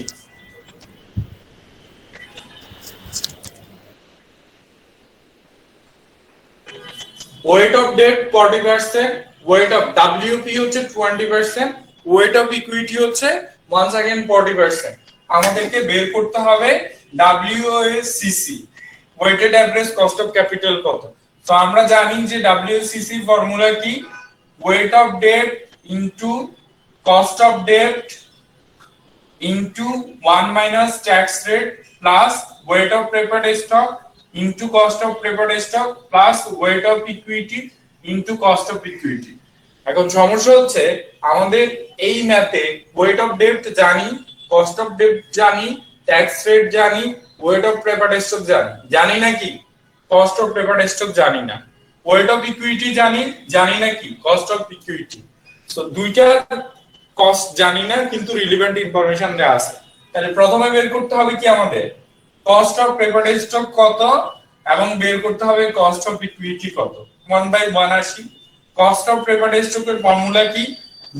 weight of debt 40%, weight of WP হচ্ছে 20%, ওয়েট অফ ইকুইটি হচ্ছে ওয়ান্স अगेन 40%। আমাদেরকে বের করতে হবে WSCC, weighted average cost of capital কত। তো আমরা জানি যে ডব্লিউসিসি ফর্মুলা কি, weight of debt into cost of debt into 1 minus tax rate plus weight of preferred stock into cost of preferred stock plus weight of equity into cost of equity। এখন সমস্যা হচ্ছে আমাদের এই ম্যাথে weight of debt জানি, cost of debt জানি, tax rate জানি, weight of preferred stock জানি, জানি নাকি cost of preferred stock জানি না, weight of equity জানি, জানি নাকি cost of equity। সো দুইটা কস্ট জানি না কিন্তু রিলেভেন্ট ইনফরমেশন দেয়া আছে। তাহলে প্রথমে বের করতে হবে কি আমাদের কস্ট অফ প্রেফার্ড স্টক কত এবং বের করতে হবে কস্ট অফ ইকুইটি কত। 1/1 আসি। কস্ট অফ প্রেফার্ড স্টকের ফর্মুলা কি,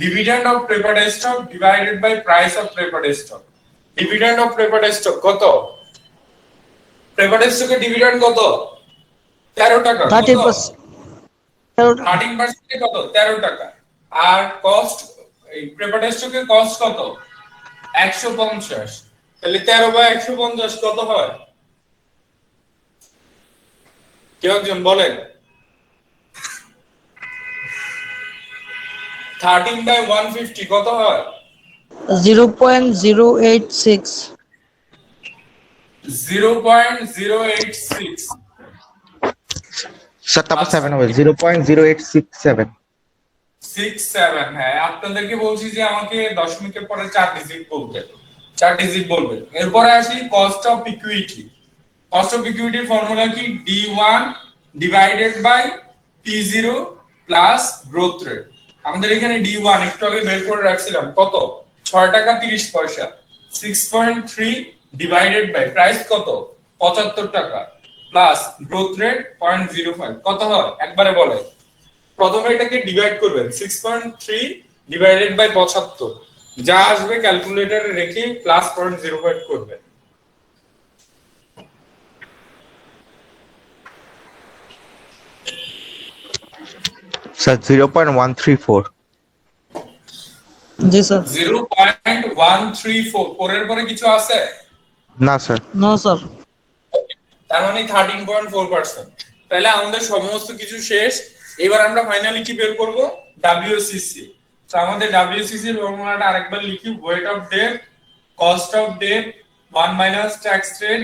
dividend of preferred stock divided by price of preferred stock. Dividend of preferred stock কত, প্রেফার্ড স্টকের ডিভিডেন্ড কত 13 টাকা, 30%, 13% কত 13 টাকা। আর কস্ট এই প্রেফার্ড স্টকের কস্ট কত 150, তাহলে 13/150 কত হয়, কেউ একজন বলেন। 13/150 কত হয়, 0.086। 0.086। স্যার তারপর 7 হবে 0.0867। 67, হ্যাঁ আপনাদেরকে বলছি যে আমাকে দশমিকের পরে 4 ডিজিট বলতে, 4 ডিজিট বলবেন। এরপরে আসি cost of equity. Cost of ইকুইটির ফর্মুলা কি, D1 divided by P0 plus growth rate. আমাদের এখানে D1 একটু আগে বের করে রাখছিলাম কত 6 টাকা 30 পয়সা, 6.3 ডিভাইডেড বাই প্রাইস কত 75 টাকা প্লাস গ্রোথ রেট 0.05 কত হয় একবারে বলে। প্রথমে এটাকে ডিভাইড করবেন, 6.3 ডিভাইডেড বাই 75, যা আসবে ক্যালকুলেটরে রেখে প্লাস 0.05 করবেন। স্যার 0.134। জি স্যার। 0.134, পরের পরে কিছু আছে না স্যার। No sir. তার মানে 13.4%। তাহলে আমাদের সমস্ত কিছু শেষ। এবার আমরা ফাইনালি কি বের করব, ডব্লিউসিসি। তো আমাদের ডব্লিউসিসি এর ফর্মুলাটা আরেকবার লিখি, weight of debt, cost of debt 1 minus tax rate,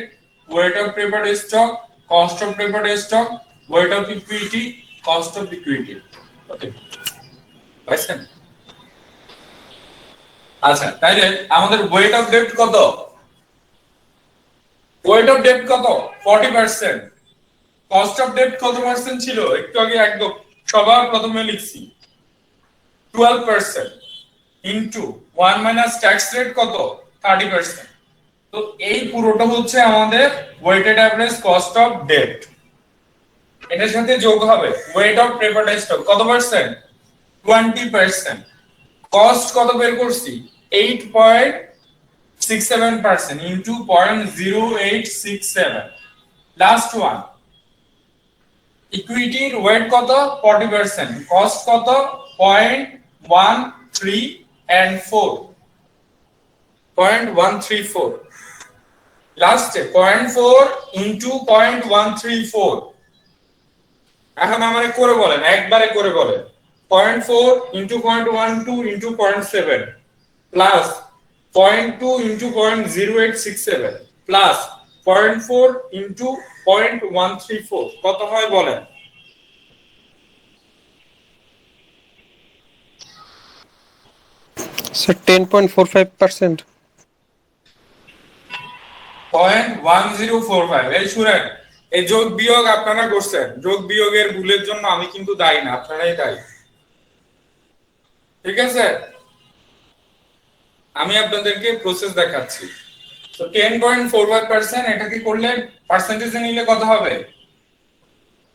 weight of preferred stock, cost of preferred stock, weight of equity, cost of equity. Okay পাইছেন? আচ্ছা তাইলে আমাদের ওয়েট অফ ডেট কত, ওয়েট অফ ডেট কত 40%। কস্ট অফ ডেট কত percent ছিল একটু আগে একদম সবার প্রথমে লিখছি 12% ইনটু 1 মাইনাস ট্যাক্স রেট কত 30%। তো এই পুরোটা হচ্ছে আমাদের weighted average cost of debt. এটার সাথে যোগ হবে ওয়েট অফ প্রেফার্ড স্টক কত পার্সেন্ট 20%। কস্ট কত বের করছি 8.67% ইনটু 0.0867। লাস্ট ওয়ান ইকুইটির ওয়েট কত 40%, কস্ট কত 0.13 and 4.134। লাস্টে 0.4 ইনটু 0.134। এখন আমারে করে বলেন, একবারে করে বলেন 0.4 into 0.12 into 0.7 plus 0.2 into 0.0867 plus 0.4 into 0.134 কত হয় বলেন। স্যার 10.45%। 0.1045। এই শুনেন, এই যোগ বিয়োগ আপনারা করছেন, যোগ বিয়োগের ভুলের জন্য আমি কিন্তু দায়ী না, আপনারাই দায়ী। ঠিক আছে, আমি আপনাদেরকে প্রসেস দেখাচ্ছি। তো 10.45% এটাকে করলে পার্সেন্টেজে নিলে কত হবে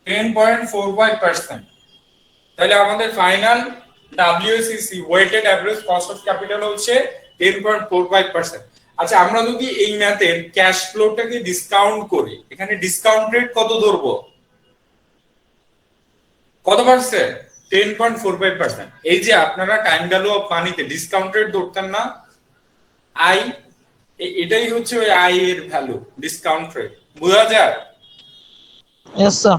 10.45%। তাহলে আমাদের final WACC weighted average cost of capital হচ্ছে 10.45%। আচ্ছা আমরা যদি এই ম্যাথের ক্যাশ ফ্লোটাকে ডিসকাউন্ট করি, এখানে ডিসকাউন্ট রেট কত ধরবো, কত পার্সেন্ট? 10.45%। এই যে আপনারা টাইম ভ্যালু অফ মানিতে ডিসকাউন্ট রেট ধরতেন না, আই, এটাই হচ্ছে ওই আই এর ভ্যালু, ডিসকাউন্ট রেট। বোঝা যায়? Yes sir.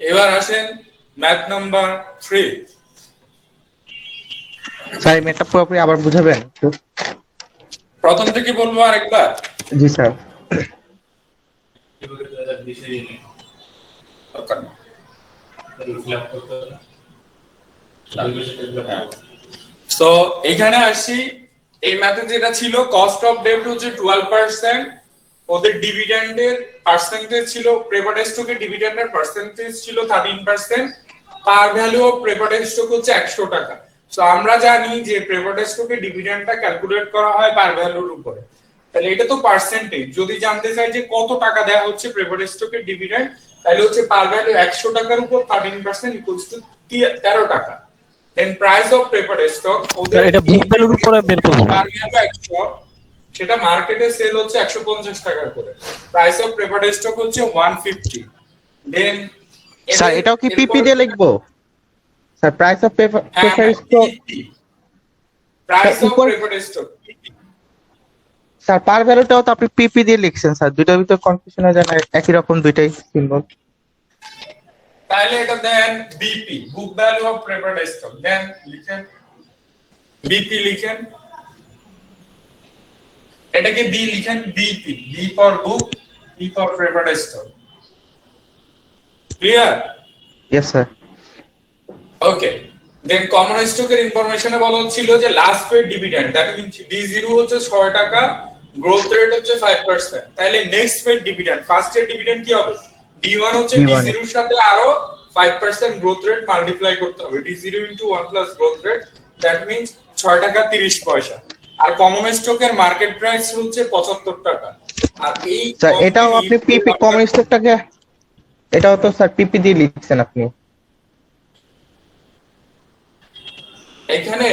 এবার আসেন ম্যাথ নাম্বার 3। স্যার এই ম্যাথটা পুরোপুরি আবার বুঝাবেন একটু? প্রথম থেকে বলবো আরেকবার। জি স্যার। সো এখানে আসি, এই ম্যাথে যেটা ছিল কস্ট অফ ডেট হচ্ছে 12%, ওদের ডিভিডেন্ডের পার্সেন্টেজ ছিল, প্রেফার্ড স্টকের ডিভিডেন্ডের পার্সেন্টেজ ছিল 13%, par value of preferred stock হচ্ছে 100 টাকা। সো আমরা জানি যে প্রেফার্ড স্টকের ডিভিডেন্ডটা ক্যালকুলেট করা হয় পার ভ্যালুর উপরে, তাহলে এটা তো পার্সেন্টেজ। যদি জানতে চাই যে কত টাকা দেওয়া হচ্ছে প্রেফার্ড স্টকের ডিভিডেন্ড, তাহলে হচ্ছে পার ভ্যালু 100 টাকার উপর 13% ইকুয়ালস টু 13 টাকা। দেন প্রাইস অফ প্রেফার্ড স্টক, ওদের এটা বুক ভ্যালুর উপরে বের করব। পার ভ্যালু 100, সেটা মার্কেটে সেল হচ্ছে 150 টাকা করে। প্রাইস অফ প্রেফার্ড স্টক হচ্ছে 150। দেন স্যার এটাও কি পিপি দিয়ে লিখবো? Sir price of preference stock, price of উপর- প্রেফার্ড স্টক, স্যার পার ভ্যালুটাও তো আপনি পিপি দিয়ে লিখছেন স্যার, দুইটার ভিতর কনফিউশন হয়ে যায় না? একই রকম দুইটাই সিম্বল। তাহলে এটা then BP, book value of preferred stock. Then লিখেন বিপি, লিখেন এটাকে বি লিখেন, BP, B for book, P for preferred stock. Clear? Yes sir. Okay. Then common স্টকের ইনফরমেশনে বলা ছিল যে last paid dividend, that means D0 হচ্ছে 6 টাকা, গ্রোথ রেট হচ্ছে 5%। তাহলে নেক্সট পেড ডিভিডেন্ড, ফার্স্ট এর ডিভিডেন্ড কি হবে? D1 হচ্ছে D1 D0 এর সাথে আরো 5% গ্রোথ রেট মাল্টিপ্লাই করতে হবে। D0 into 1 plus growth rate, that means 6 টাকা 30 পয়সা। আর কমন স্টকের মার্কেট প্রাইস হচ্ছে 75 টাকা। আর এই স্যার এটাও আপনি পিপি কমন স্টকটাকে, এটাও তো স্যার পিপি দিয়ে লিখছেন আপনি। এখানে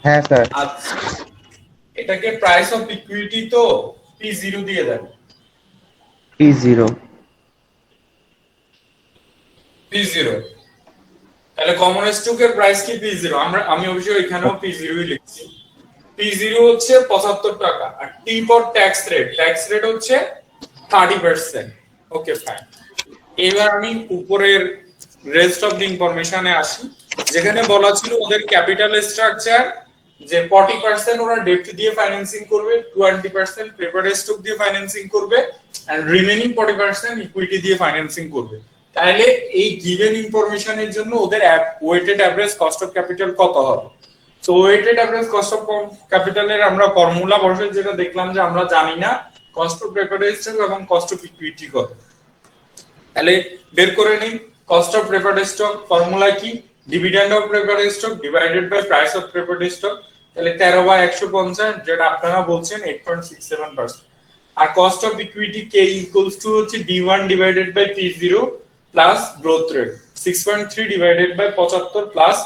হ্যাঁ স্যার। আচ্ছা, এটাকে প্রাইস অফ ইকুইটি তো P0 দিয়ে দেন, P0। P0। তাহলে কমন স্টকের প্রাইস কি P0? আমি অবশ্যই এখানেও P0 ই লিখছি। P0 হচ্ছে 75 টাকা। আর T ফর ট্যাক্স রেট হচ্ছে 30%। Okay fine. এবার আমি উপরের রেস্ট অফ দ্য ইনফরমেশনে আসি, যেখানে বলা ছিল ওদের ক্যাপিটাল স্ট্রাকচার যে 40% ওরা ডেট দিয়ে ফাইন্যান্সিং করবে, 20% প্রেফার্ড স্টক দিয়ে ফাইন্যান্সিং করবে, এন্ড রিমেইনিং 40% ইকুইটি দিয়ে ফাইন্যান্সিং করবে। তাহলে এই গিভেন ইনফরমেশনের জন্য ওদের weighted average cost of capital কত হবে? So weighted average cost of ক্যাপিটালের আমরা ফর্মুলা বসে যেটা দেখলাম যে আমরা জানি না কস্ট অফ প্রেফার্ড স্টক এবং কস্ট অফ ইকুইটি কত। তাহলে বের করে নিন cost of preferred stock formula কি? Dividend of preferred stock divided by price of preferred stock. তাহলে 13/150, যেটা আপনারা বলছেন 8.67%। আর cost of equity K equals to হচ্ছে D1 divided by P0 plus growth rate, 6.3 divided by 75 plus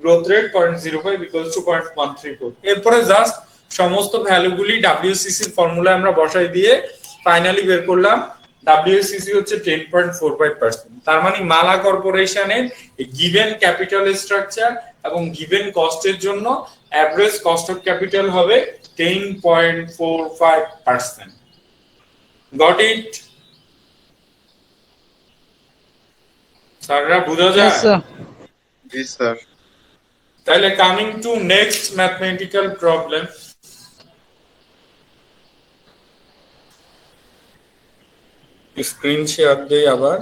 growth rate 0.05 equals to 0.134। এরপরে just সমস্ত ভ্যালুগুলি WCC এর ফর্মুলায় আমরা বসাই দিয়ে ফাইনালি বের করলাম WCC হচ্ছে 10.45%। তার মানে মালা কর্পোরেশনের গিভেন ক্যাপিটাল স্ট্রাকচার এবং গিভেন কস্টের জন্য অ্যাভারেজ কস্ট অফ ক্যাপিটাল হবে 10.45%। Got it? স্যাররা বুঝা যায়? Yes sir. জি স্যার। তাহলে coming to next mathematical problem. Screen share দেই আবার।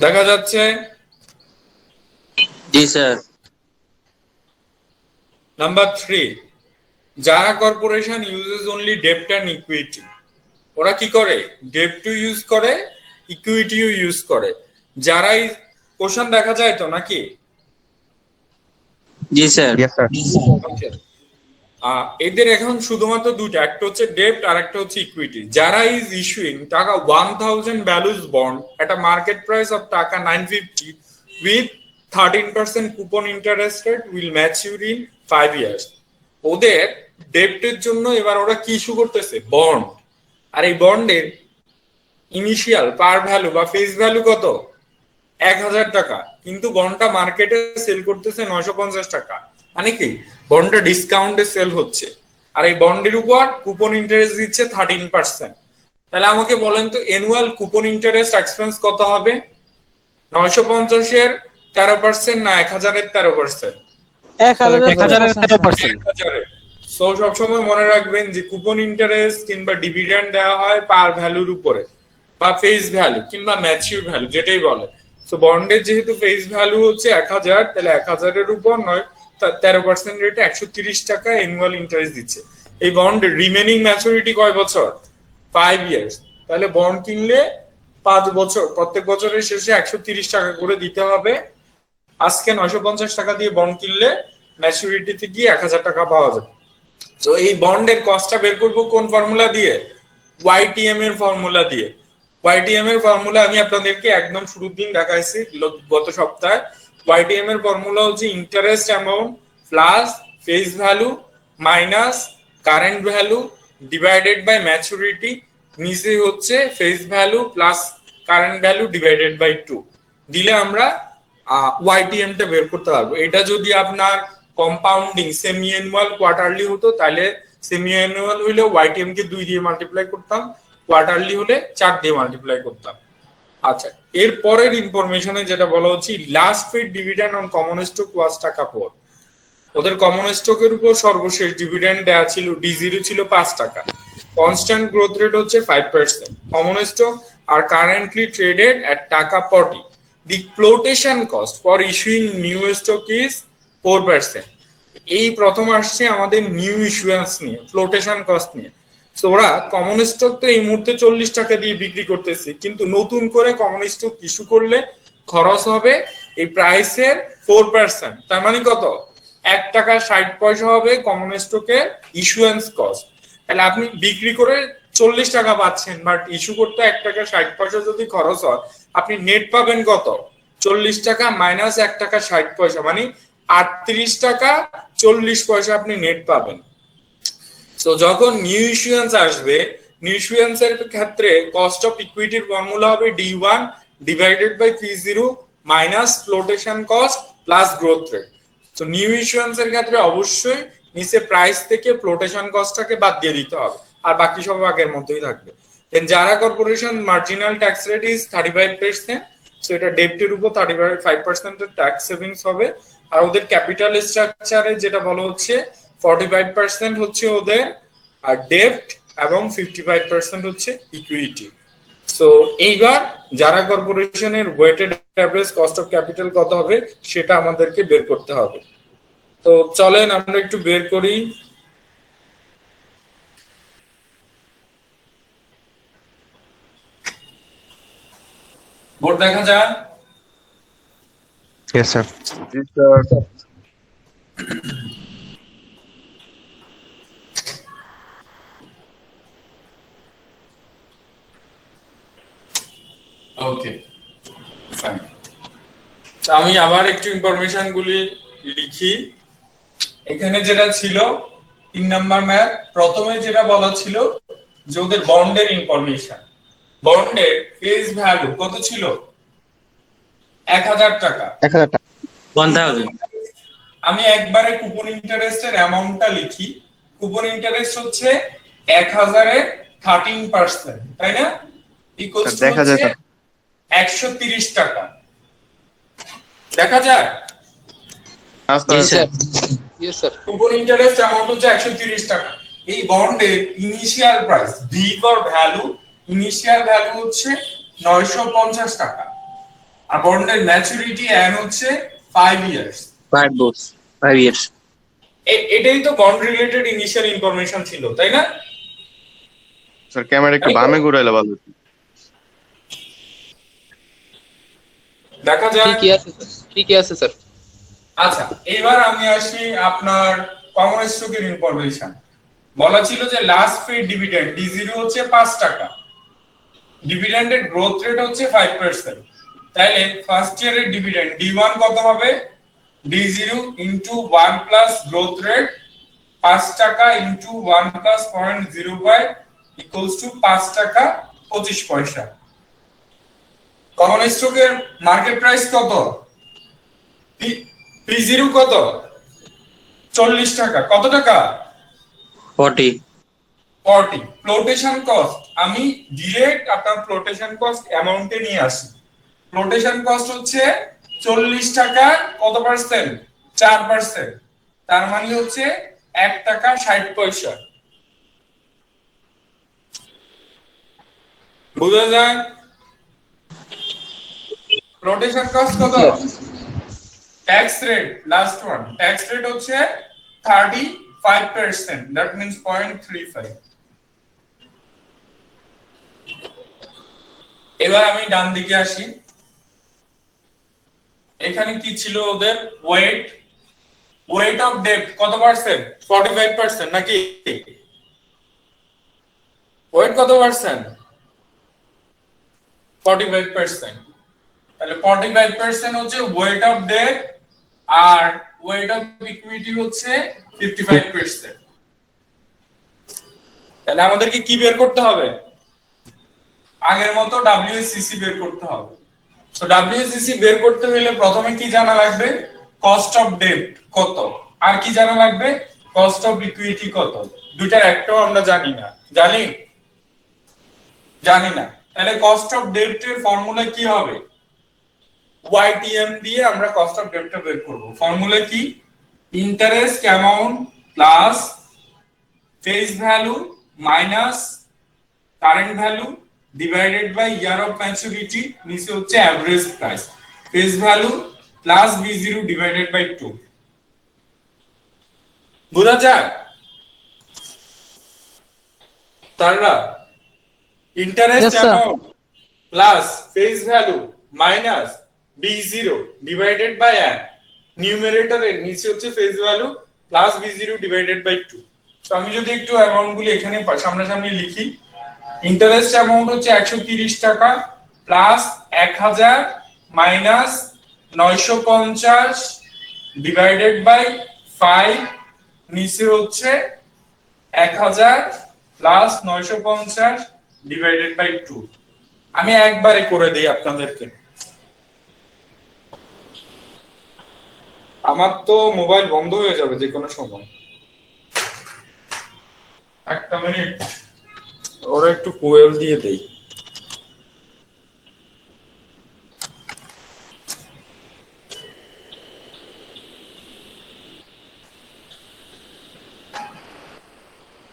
দেখা যাচ্ছে? জি স্যার। নাম্বার 3, যারা কর্পোরেশন ইউজেস অনলি ডেপ্ট এন্ড ইকুইটি। ওরা কি করে? ডেপ্ট ইউজ করে, ইকুইটিও ইউজ করে। যারাই কোশ্চেন দেখা যায় তো নাকি? জি স্যার। Yes sir. Okay. এদের এখন শুধুমাত্র দুটো, একটা হচ্ছে ডেপ্ট আর একটা হচ্ছে ইকুইটি। যারা ইজ ইস্যুইং টাকা 1000 values bond at a market price of টাকা 950 with 13% coupon interest rate will mature in 5 years। ওদের ডেপ্টের জন্য এবার ওরা কি ইস্যু করতেছে? বন্ড। আর এই বন্ডের ইনিশিয়াল পার ভ্যালু বা ফেস ভ্যালু কত? 1000 টাকা, কিন্তু বন্ডটা মার্কেটে সেল করতেছে 950 টাকা। মানে কি, বন্ডটা ডিসকাউন্টে সেল হচ্ছে, আর এই বন্ডের উপর কুপন ইন্টারেস্ট দিচ্ছে 13%। তাহলে আমাকে বলেন তো অ্যানুয়াল কুপন ইন্টারেস্ট এক্সপেন্স কত হবে? 950 এর 13% না 1000 এর 13%? 1000 সো সবসময় মনে রাখবেন যে কুপন ইন্টারেস্ট কিংবা ডিভিডেন্ড দেওয়া হয় পার ভ্যালুর উপরে বা ফেস ভ্যালু কিংবা ম্যাচিউর ভ্যালু যেটাই বলে। তো বন্ডের যেহেতু ফেস ভ্যালু হচ্ছে 1000, তাহলে 1000 এর উপর 13% রেটে 130 টাকা অ্যানুয়াল ইন্টারেস্ট দিচ্ছে। এই বন্ডের রিমেনিং ম্যাচুরিটি কয় বছর? 5 ইয়ার্স। তাহলে বন্ড কিনলে 5 বছর, প্রত্যেক বছরের শেষে 130 টাকা করে দিতে হবে। আজকে 950 টাকা দিয়ে বন্ড কিনলে ম্যাচুরিটিতে গিয়ে 1000 টাকা পাওয়া যাবে। তো এই বন্ডের কস্টটা বের করবো কোন ফর্মুলা দিয়ে? ওয়াইটিএম এর ফর্মুলা দিয়ে। ওয়াইটিএম এর ফর্মুলা আমি আপনাদেরকে একদম শুরুর দিন দেখাইছি গত সপ্তাহে। ওয়াইটিএম এর ফর্মুলা হচ্ছে interest amount plus face value minus current value divided by maturity, নিচে হচ্ছে face value plus current value divided by 2 দিলে আমরা ওয়াইটিএম টা বের করতে পারবো। এটা যদি আপনার কম্পাউন্ডিং সেমি অ্যানুয়াল কোয়ার্টারলি হতো, তাহলে সেমি অ্যানুয়াল হলে ওয়াইটিএম কে 2 দিয়ে মাল্টিপ্লাই করতাম, কোয়ার্টারলি হলে 4 দিয়ে মাল্টিপ্লাই করতাম। আচ্ছা, এর পরের ইনফরমেশনে যেটা বলা হচ্ছে last paid dividend on common stock was টাকা 4। ওদের কমন স্টকের উপর সর্বশেষ ডিভিডেন্ড দেওয়া ছিল D0 ছিল 5 টাকা, কনস্ট্যান্ট গ্রোথ রেট হচ্ছে 5%। কমন স্টক আর কারেন্টলি ট্রেডেড এট টাকা 40। The flotation cost for issuing new stock is 4%। এই প্রথম আসছে আমাদের নিউ ইস্যুয়েন্স নিয়ে, ফ্লোটেশন কস্ট নিয়ে। তো ওরা কমন স্টক তো এই মুহূর্তে 40 টাকা দিয়ে বিক্রি করতেছে, কিন্তু নতুন করে কমন স্টক ইস্যু করলে খরচ হবে এই প্রাইসের 4%। তার মানে কত? 1 টাকা 60 পয়সা হবে কমন স্টকের ইস্যুয়েন্স কস্ট। তাহলে আপনি বিক্রি করে 40 টাকা পাচ্ছেন, বাট ইস্যু করতে 1 টাকা 60 পয়সা যদি খরচ হয়, আপনি নেট পাবেন কত? 40 টাকা মাইনাস 1 টাকা 60 পয়সা, মানে 38 টাকা 40 পয়সা আপনি নেট পাবেন। তো যখন নিউ ইস্যুয়েন্স আসবে, নিউ ইস্যুয়েন্সের ক্ষেত্রে কস্ট অফ ইকুইটির ফর্মুলা হবে D1 divided by P0 minus flotation cost plus growth rate. তো নিউ ইস্যুয়েন্সের ক্ষেত্রে অবশ্যই নিচে প্রাইস থেকে ফ্লোটেশন কস্টটাকে বাদ দিয়ে দিতে হবে, আর বাকি সব আগের মতোই থাকবে। দেন যারা corporation marginal tax rate is 35%, so এটা ডেপ্টের উপর 35% এর ট্যাক্স সেভিংস হবে। আর ওদের ক্যাপিটাল স্ট্রাকচারে যেটা বলা হচ্ছে 45% হচ্ছে ওদের আর ডেপ্ট এবং 55% হচ্ছে ইকুইটি। সো এইবার যারা কর্পোরেশনের weighted average cost of capital কত হবে সেটা আমাদেরকে বের করতে হবে। তো চলেন আমরা একটু বের করি। বোর্ড দেখা যায়? Yes sir. জি স্যার। Okay, fine. আমি আবার একটু ইনফরমেশন গুলি লিখি। এখানে যেটা ছিল 3 নাম্বার ম্যাথ, প্রথমে যেটা বলা ছিল যে ওদের বন্ডের ইনফরমেশন। বন্ডের ফেস ভ্যালু কত ছিল? 1000 টাকা। 1000 টাকা। 1000। আমি একবারে কুপন ইন্টারেস্টের অ্যামাউন্টটা লিখি। কুপন ইন্টারেস্ট হচ্ছে 1000 এর 13%, তাই না? ইকুয়ালস টু দেখা যায় হচ্ছে 130 টাকা। দেখা যায়? কুপন ইন্টারেস্ট অ্যামাউন্ট হচ্ছে 130 টাকা। এই বন্ডের initial price V for value, initial value হচ্ছে 950 টাকা। আর বন্ডের ম্যাচুরিটি এন্ড হচ্ছে 5 ইয়ার্স। 5 years। এটাই তো বন্ড রিলেটেড ইনিশিয়াল ইনফরমেশন ছিল, তাই না? স্যার ক্যামেরা একটু বামে ঘুরাইলে ভালো হতো। দেখা যায়? ঠিকই আছে স্যার। আচ্ছা, এবার আমি আসি আপনার কমন স্টকের ইনফরমেশন। বলা ছিল যে লাস্ট পেড ডিভিডেন্ড D0 হচ্ছে 5 টাকা, ডিভিডেন্ডের গ্রোথ রেট হচ্ছে 5%। তাহলে ফার্স্ট ইয়ারের ডিভিডেন্ড D1 কত হবে? D0 into 1 plus growth rate 5 টাকা ইনটু 1 প্লাস 0.05 ইকুয়ালস টু 5 টাকা 25 পয়সা। কমন স্টকের মার্কেট প্রাইস কত? P0 কত? 40 টাকা। কত টাকা? 40। ফ্লোটেশন কস্ট আমি ডিরেক্ট আপনার ফ্লোটেশন কস্ট অ্যামাউন্টে নিয়ে আসি। ফ্লোটেশন কস্ট হচ্ছে 40 টাকা কত পার্সেন্ট? 4%। তার মানে হচ্ছে 1 টাকা 60 পয়সা। বুঝা যায়? ফ্লোটেশন কস্ট কত? Tax rate, last one, tax rate হচ্ছে 35%, দ্যাট মিন্স 0.35। এবার আমি ডান দিকে আসি। এখানে কি ছিল ওদের? ওয়েট অফ ডেট কত পার্সেন্ট? 45% নাকি? ওয়েট কত পার্সেন্ট? 45%। তাহলে 45% হচ্ছে ওয়েট অফ ডেট, আর ওয়েট অফ ইকুইটি হচ্ছে 55%। তাহলে আমাদেরকে কি বের করতে হবে? আগের মতো WACC বের করতে হবে। সো WACC বের করতে হলে প্রথমে কি জানা লাগবে? কস্ট অফ ডেট কত, আর কি জানা লাগবে? কস্ট অফ ইকুইটি কত। দুইটার একটাও আমরা জানি না। জানি না। তাহলে কস্ট অফ ডেট এর ফর্মুলা কি হবে? YTM দিয়ে আমরা কস্ট অফ ডেটটা বের করব। ফর্মুলা কি? Interest amount plus face value minus current value divided by year of maturity, নিচে হচ্ছে average price. Face value plus B0 divided by 2। বুঝা যায়? তাহলে interest Yes, sir. Amount plus face value minus B0 divided by n, নিউমারেটরের নিচে হচ্ছে face value plus B0 divided by 2। তো আমি যদি একটু অ্যামাউন্ট গুলি এখানে সামনাসামনি লিখি, ইন্টারেস্ট অ্যামাউন্ট হচ্ছে 130 টাকা প্লাস 1000 মাইনাস 950 ডিভাইডেড বাই 5, নিচে হচ্ছে 1000 প্লাস 950 ডিভাইডেড বাই 2। আমি একবারে করে দেই আপনাদেরকে। আমার তো মোবাইল বন্ধ হয়ে যাবে যে কোনো সময়। একটা মিনিট, ওরা একটু কোয়েল দিয়ে দেই।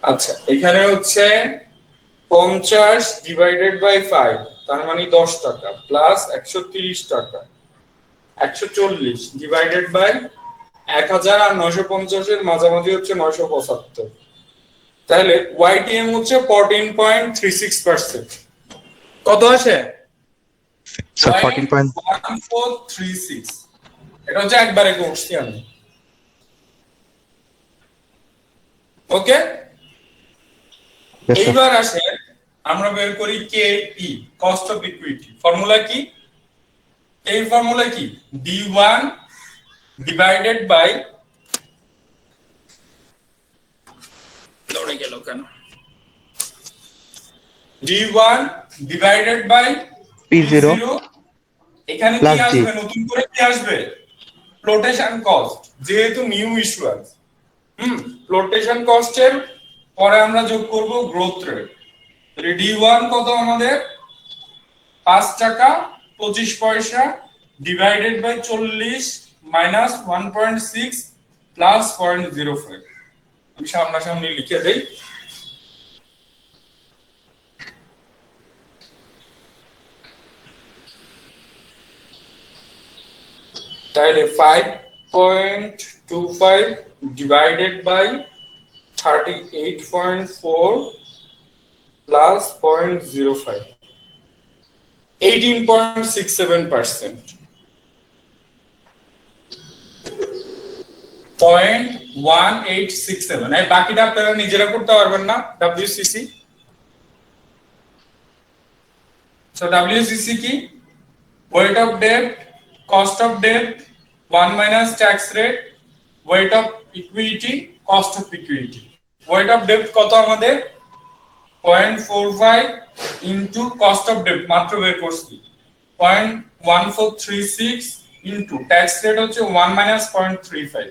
আচ্ছা, এখানে হচ্ছে 50 ডিভাইডেড বাই 5, তার মানে 10 টাকা প্লাস 130 টাকা 140 ডিভাইডেড বাই 1000 আর 950 এর মাঝামাঝি হচ্ছে 975। তাহলে YTM হচ্ছে 14.36%। কত আসে? স্যার 14. 1436। এটা হচ্ছে একবারে করছি আমি। ওকে, Yes, sir. এইবার আসে আমরা বের করি KE, cost of equity. Formula কি? এই ফর্মুলা কি? D1 ডিভাইডেড বাই, দৌড়ে গেল কেন? D1 ডিভাইডেড বাই P0 এখানে কি plus G. আসবে? নতুন করে কি আসবে? ফ্লোটেশন কস্ট, যেহেতু নিউ ইস্যুয়ান্স। ফ্লোটেশন কস্টের পরে আমরা যোগ করব গ্রোথ রেট। D1 কত আমাদের? 5 টাকা 25 পয়সা ডিভাইডেড বাই 40 মাইনাস 1.6 প্লাস 0.05। আমি সামনাসামনি লিখে দেই। তাহলে 5.25 ডিভাইডেড বাই 38.4 প্লাস 0.05, 18.67%। 0.1867। এই বাকিটা আপনারা নিজেরা করতে পারবেন না। WCC, সো WCC কি? Weight of debt, cost of debt 1 minus tax rate, weight of equity, cost of equity. Weight of debt কত আমাদের? 0.45 ইনটু কস্ট অফ ডেট মাত্র বের করছি 0.1436 ইনটু ট্যাক্স রেট হচ্ছে 1 মাইনাস 0.35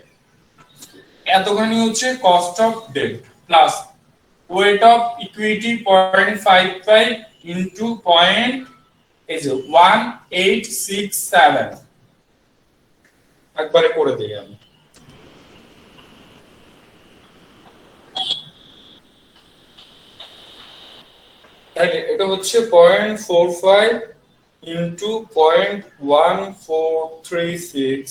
এতখানি হচ্ছে cost of debt plus weight of equity 0.55 into point এই যে 1867 একবারে করে দিই আমি এটা হচ্ছে 0.45 ইনটু 0.1436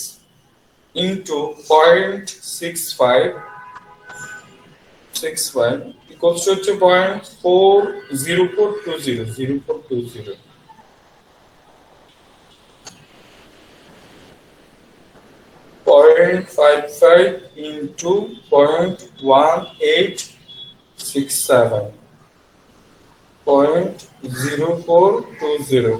ইনটু 0.65 ইকুয়ালস হচ্ছে 0.40420 0.55 into 0.1867 0.0420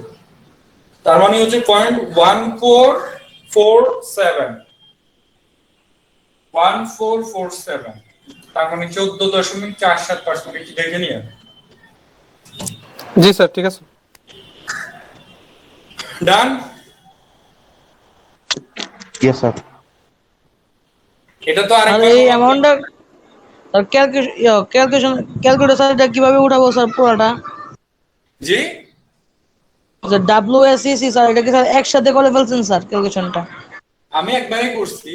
তার মানে হচ্ছে 0.1447 তার মানে 14.47% কি দেখে নিয়ে জি স্যার ঠিক আছে ডান ইয়েস স্যার। এটা তো আর আরেকবার এই অ্যামাউন্টটা আর ক্যালকুলেশনটা কিভাবে উঠাবো স্যার পুরোটা? জি স্যার WSEC স্যার এটা কি স্যার একসাথে করে ফেলছেন স্যার ক্যালকুলেশনটা? আমি একবারই করছি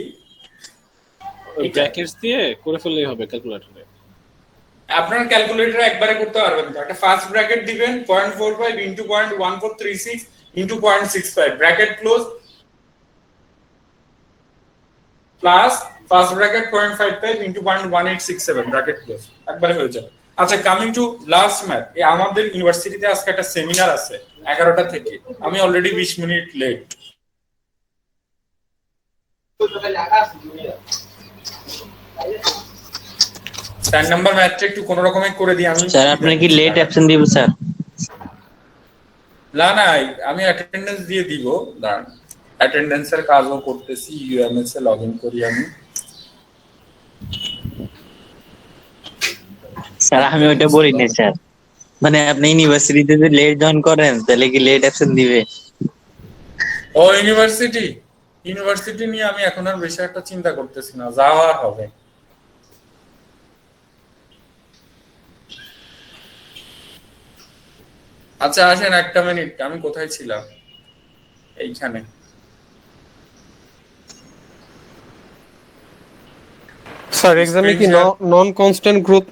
ওই ব্র্যাকেটস দিয়ে করে ফেললেই হবে ক্যালকুলেটরে। আপনার ক্যালকুলেটরে একবারে করতে পারবেন তো একটা ফার্স্ট ব্র্যাকেট দিবেন 0.45 into 0.1436 into 0.65 bracket close plus first bracket 0.55 into 0.1867 bracket close একবারে হয়ে যাবে। আচ্ছা কামিং টু লাস্ট ম্যাথ এই আমাদের ইউনিভার্সিটিতে আজকে একটা সেমিনার আছে 11টা থেকে আমি অলরেডি 20 মিনিট লেট। 4 নাম্বার ম্যাথটা একটু কোন রকমে করে দিই আমি। স্যার আপনি কি লেট অ্যাবসেন্ট দিব স্যার? না না আমি অ্যাটেন্ডেন্স দিয়ে দিব, দাঁড়ান অ্যাটেন্ডেন্সের কাজও করতেছি, ইউএমএস এ লগইন করি আমি। স্যার আমি ওইটা বলি না স্যার, মানে আপনি ইউনিভার্সিটিতে যদি লেট জয়েন করেন তাহলে কি লেট অ্যাবসেন্ট দিবে? ও ইউনিভার্সিটি নিয়ে আমি এখন আর বেশি একটা চিন্তা করতেছি না, যাওয়া হবে। আচ্ছা আসেন একটা মিনিট, আমি কোথায় ছিলাম? এইখানে। স্যার এক্সামে কি নন কনস্ট্যান্ট গ্রোথ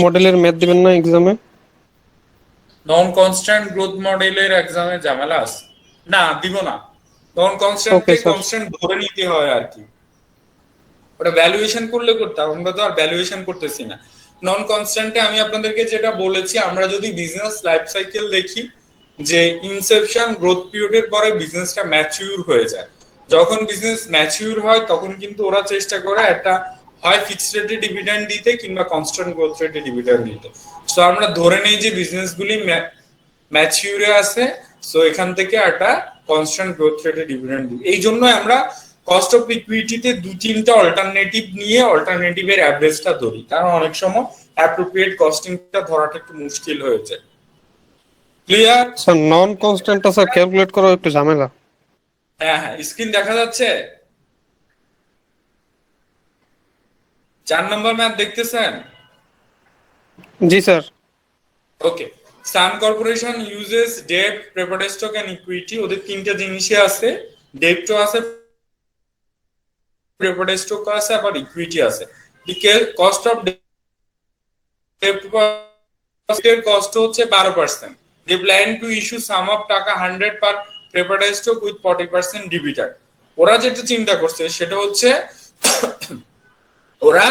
মডেলের ম্যাথ দিবেন না এক্সামে? নন কনস্ট্যান্ট গ্রোথ মডেলের এক্সামে ঝামেলা আছে না, দিব না। নন কনস্ট্যান্টকে কনস্ট্যান্ট ধরে নিতে হয় আর কি, ওটা ভ্যালুয়েশন করলে করতে, আমরা তো আর ভ্যালুয়েশন করতেছি না। নন কনস্ট্যান্টে আমি আপনাদেরকে যেটা বলেছি, আমরা যদি বিজনেস লাইফ সাইকেল দেখি যে ইনসেপশন গ্রোথ পিরিয়ডের পরে বিজনেসটা ম্যাচিউর হয়ে যায়। যখন বিজনেস ম্যাচিউর হয় তখন কিন্তু ওরা চেষ্টা করে একটা হয় ফিক্সড রেটে ডিভিডেন্ড দিতে কিংবা কনস্ট্যান্ট গ্রোথ রেটে ডিভিডেন্ড দিতে। সো আমরা ধরে নেই যে বিজনেসগুলি ম্যাচিউরে আছে, সো এখান থেকে একটা কনস্ট্যান্ট গ্রোথ রেটে ডিভিডেন্ড দিই। এই জন্য আমরা কস্ট অফ ইকুইটিতে 2-3টা অল্টারনেটিভ নিয়ে অল্টারনেটিভের অ্যাভারেজটা ধরি, কারণ অনেক সময় অ্যাপ্রোপ্রিয়েট কস্টিংটা ধরাটা একটু মুশকিল হয়ে যায়। ক্লিয়ার? স্যার নন কনস্ট্যান্টটা স্যার ক্যালকুলেট করা একটু ঝামেলা। হ্যাঁ হ্যাঁ, স্ক্রিন দেখা যাচ্ছে? 4 নম্বর ম্যাথ দেখতেছেন? জি sir. Okay, sun corporation uses debt, preferred stock and equity. ওদের 3টা জিনিসই আছে, ডেটও আছে, প্রেফার্ড স্টক আছে, আবার ইকুইটি আছে। কস্ট অফ ডেট কস্ট হচ্ছে 12%। They plan to issue some of টাকা 100 per preferred stock with 40% dividend. ওরা যেটা চিন্তা করছে সেটা হচ্ছে ওরা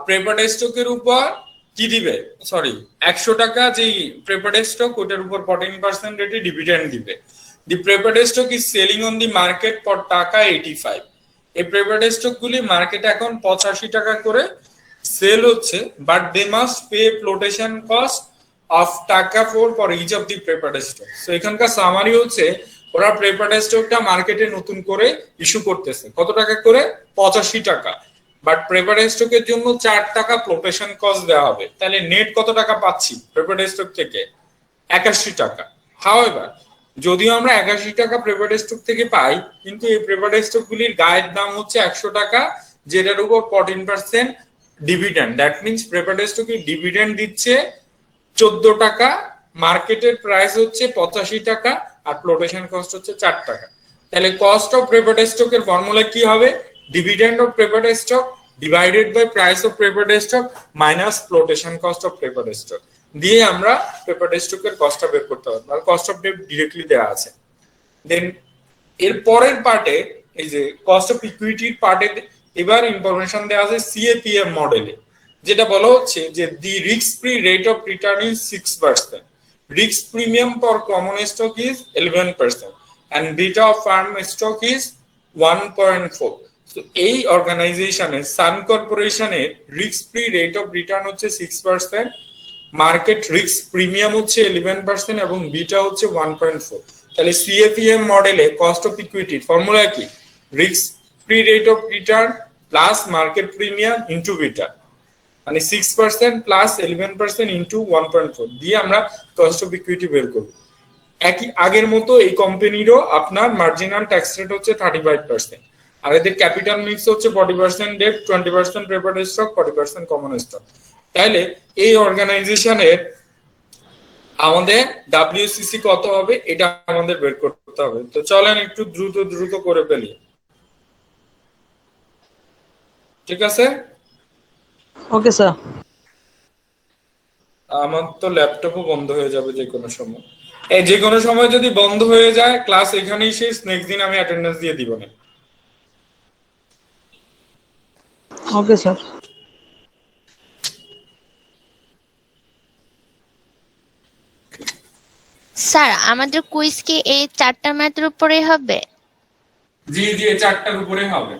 প্রেফার্ড স্টকের উপর কি দিবে, সরি 100 টাকা যেই প্রেফার্ড স্টক ওটার উপর 14% রেটে ডিভিডেন্ড দিবে। The preferred stock is selling on the market for টাকা 85। এই প্রেফার্ড স্টক গুলি মার্কেটে এখন 85 টাকা করে সেল হচ্ছে, but they must pay flotation cost of টাকা for each of the preferred stock. So এখানকার সামারি হচ্ছে ওরা প্রেফার্ড স্টকটা মার্কেটে নতুন করে ইস্যু করতেছে কত টাকা করে, 85 টাকা। বাট প্রেফার্ড স্টকের জন্য 4 টাকা ফ্লোটেশন কস্ট দেওয়া হবে। তাহলে নেট কত টাকা পাচ্ছি প্রেফার্ড স্টক থেকে? 81 টাকা। হাউএভার, যদিও আমরা 81 টাকা প্রেফার্ড স্টক থেকে পাই, কিন্তু এই প্রেফার্ড স্টক গুলির গায়ের দাম হচ্ছে 100 টাকা, যেটার উপর 14% ডিভিডেন্ড। দ্যাট মিনস প্রেফার্ড স্টকে ডিভিডেন্ড দিচ্ছে 14 টাকা, মার্কেটের প্রাইস হচ্ছে 85 টাকা, আর ফ্লোটেশন কস্ট হচ্ছে 4 টাকা। তাহলে কস্ট অফ প্রেফার্ড স্টকের ফর্মুলা কি হবে? Dividend of preferred stock divided by price of preferred stock minus flotation cost of preferred stock দিয়ে আমরা প্রেফার্ড স্টকের কস্টটা বের করতে পারবো। আর কস্ট অফ ডেট ডিরেক্টলি দেওয়া আছে। দেন এর পরের পার্টে, এই যে কস্ট অফ ইকুইটির পার্টে, এবার ইনফরমেশন দেওয়া আছে সিএপিএম মডেলে, যেটা বলা হচ্ছে যে the risk free rate of return is 6%, risk premium for common stock is 11%, and beta of farm stock is 1.4. So এই অর্গানাইজেশনের সান কর্পোরেশনের risk free rate of return হচ্ছে 6%, মার্কেট রিস্ক প্রিমিয়াম হচ্ছে 11% এবং বিটা হচ্ছে 1.4। তাহলে সিএপিএম মডেলে কস্ট অফ ইকুইটির ফর্মুলা কি? Risk free rate of return plus market premium into beta, মানে 6% প্লাস 11% ইনটু 1.4 দিয়ে আমরা কস্ট অফ ইকুইটি বের করব। একই আগের মতো এই কোম্পানিরও আপনার মার্জিনাল ট্যাক্স রেট হচ্ছে 35%, আর এদের ক্যাপিটাল মিক্স হচ্ছে 40% debt, 20% preferred stock, 40% common stock. তাহলে এই অর্গানাইজেশনের আমাদের ডাব্লিউসিসি কত হবে এটা আমাদের বের করতে হবে। তো চলেন একটু দ্রুত করে ফেলি, ঠিক আছে? Okay sir. আমার তো ল্যাপটপও বন্ধ হয়ে যাবে যে কোনো সময়। এই যে কোনো সময় যদি বন্ধ হয়ে যায়, ক্লাস এখানেই শেষ, নেক্সট দিন আমি অ্যাটেন্ডেন্স দিয়ে দিব না। Okay sir. স্যার আমাদের কুইজ কি এই 4টা ম্যাথের উপরেই হবে? জি জি, 4টার উপরে হবে।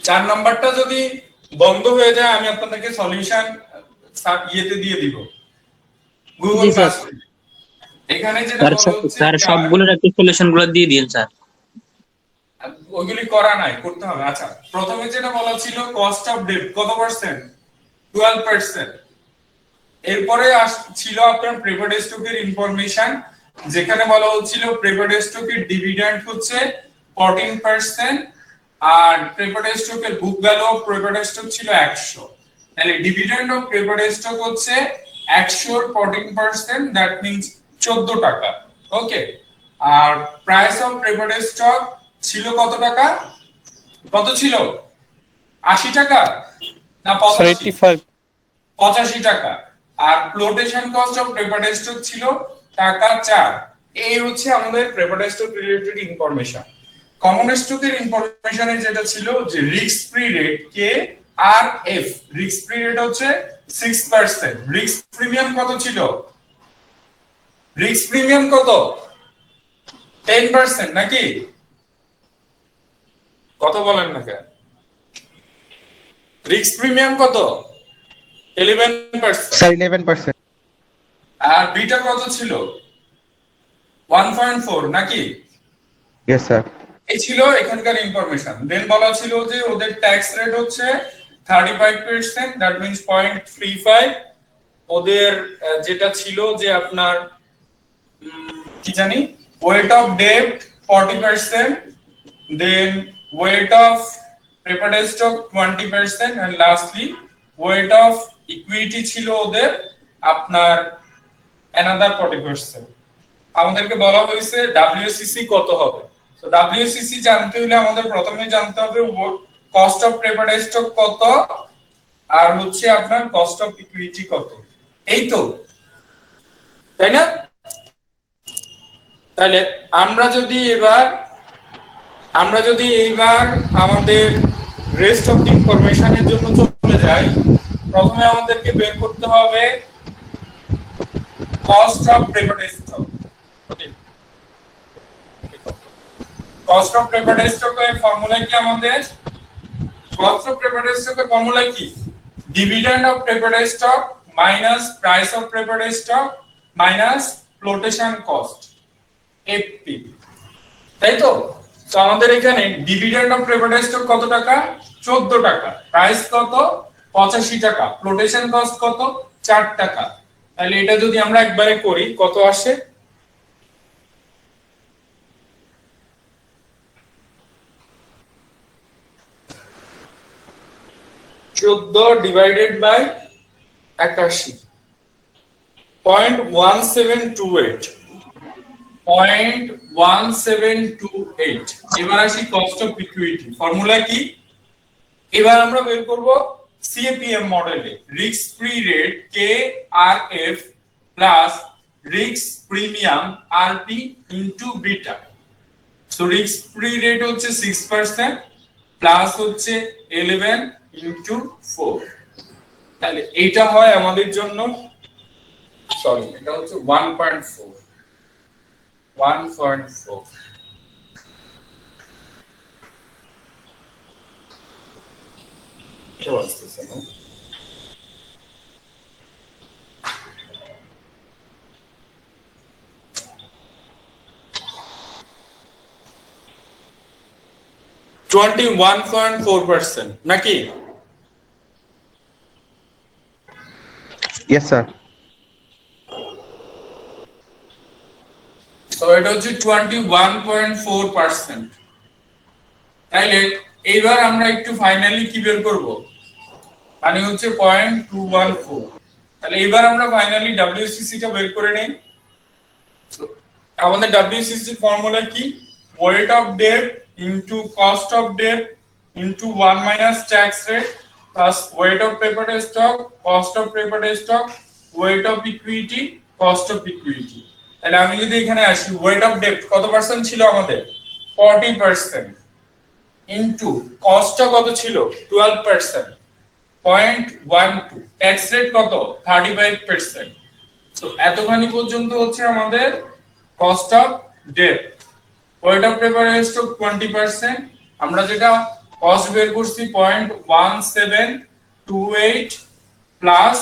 চার নাম্বারটা যদি বন্ধ হয়ে যায়, আমি আপনাদেরকে সলিউশন ইয়েতে দিয়ে দিব, গুগল ক্লাসরুম। এখানে যেটা বলা হচ্ছে স্যার সবগুলোর একটু সলিউশন গুলো দিয়ে দিন স্যার। ওইগুলি করা নাই, করতে হবে। আচ্ছা, প্রথমে যেটা বলা ছিল কস্ট অফ ডেট কত পার্সেন্ট? 12%। এরপরে ছিল আপনার প্রেফার্ড স্টকের ইনফরমেশন, যেখানে বলা হচ্ছিল প্রেফার্ড স্টকের ডিভিডেন্ড হচ্ছে 14%, আর প্রেফার্ড স্টকের বুক ভ্যালু অফ প্রেফার্ড স্টক ছিল 100। তাহলে ডিভিডেন্ড অফ প্রেফার্ড স্টক হচ্ছে 100 এর 14%, দ্যাট মিন্স 14 টাকা। ওকে, আর প্রাইস অফ প্রেফার্ড স্টক ছিল কত টাকা? কত ছিল? 80 টাকা না 85 টাকা। আর flotation cost of preferred stock ছিল টাকা 4। এই হচ্ছে আমাদের preferred stock related information. Common স্টকের ইনফরমেশনে যেটা ছিল যে রিস্ক ফ্রি রেট কে R F, risk free rate হচ্ছে 6%, রিস্ক প্রিমিয়াম কত ছিল? রিস্ক প্রিমিয়াম কত? 10% নাকি? কত বলেন না কেন? রিস্ক প্রিমিয়াম কত? 11%। স্যার 11%। আর বিটা কত ছিল? 1.4 নাকি? Yes sir. এই ছিল এখানকার ইনফরমেশন। দেন বলা ছিল যে ওদের ট্যাক্স রেট হচ্ছে 35%, দ্যাট মিন্স 0.35। ওদের যেটা ছিল যে আপনার কি জানি, weight of debt 40%, then weight of preferred stock 20%, and lastly weight of equity ছিল ওদের আপনার অ্যানাদার 40%। আমাদেরকে বলা হয়েছে ডাব্লিউসিসি কত হবে। তো ডাব্লিউসিসি জানতে হলে আমাদের প্রথমে জানতে হবে কস্ট অফ প্রেফার্ড স্টক কত, আর হচ্ছে আপনার কস্ট অফ ইকুইটি কত। এই তো, তাই না? তাহলে আমরা যদি এইবার আমাদের রেস্ট অফ ইনফরমেশনের জন্য চলে যাই, প্রথমে আমাদেরকে বের করতে হবে cost of preferred stock. Cost of preferred স্টকের ফর্মুলা কি আমাদের? কস্ট অফ প্রেফার্ড স্টকের ফর্মুলা কি? Dividend of preferred stock minus price of preferred stock minus flotation cost FP, তাই তো? তো আমাদের এখানে ডিভিডেন্ড অফ প্রেফারেড স্টক কত টাকা? 14 টাকা। প্রাইস কত? 85 টাকা। ফ্লোটেশন কস্ট কত? 4 টাকা। তাহলে এটা যদি আমরা একবারে করি কত আসে? 14 ডিভাইডেড বাই 81, 0.1728, 0.1728। এবার আসি কস্ট অফ ইকুইটি। ফর্মুলা কি? এবার আমরা বের করব সিএপিএম মডেলে risk free rate KRF plus risk premium RP into beta. So risk free rate হচ্ছে 6% প্লাস হচ্ছে 11 ইনটু 4। তাহলে এইটা হয় আমাদের জন্য, সরি এটা হচ্ছে 1.4, 1.4। কি আসছে না? টোয়েন্টি 1.4% নাকি? Yes sir. তো এটা হচ্ছে 21.4%। তাইলে এইবার আমরা একটু ফাইনালি কি বের করব? মানে হচ্ছে 0.214। তাহলে এবার আমরা ফাইনালি WCC টা বের করে নেই। আমাদের WCC ফর্মুলা কি? Weight of debt into cost of debt into 1 minus tax rate plus weight of preferred stock, cost of preferred stock, weight of equity, cost of equity. তাহলে আমি যদি এখানে আসি ওয়েট অফ ডেট কত percent ছিল আমাদের? 40%। Into কস্টটা কত ছিল? 12%, 0.12। ট্যাক্স রেট কত? 35%। তো এতখানি পর্যন্ত হচ্ছে আমাদের cost of debt. Weight of preferred stock 20%, আমরা যেটা কস্ট বের করছি 0.1728 প্লাস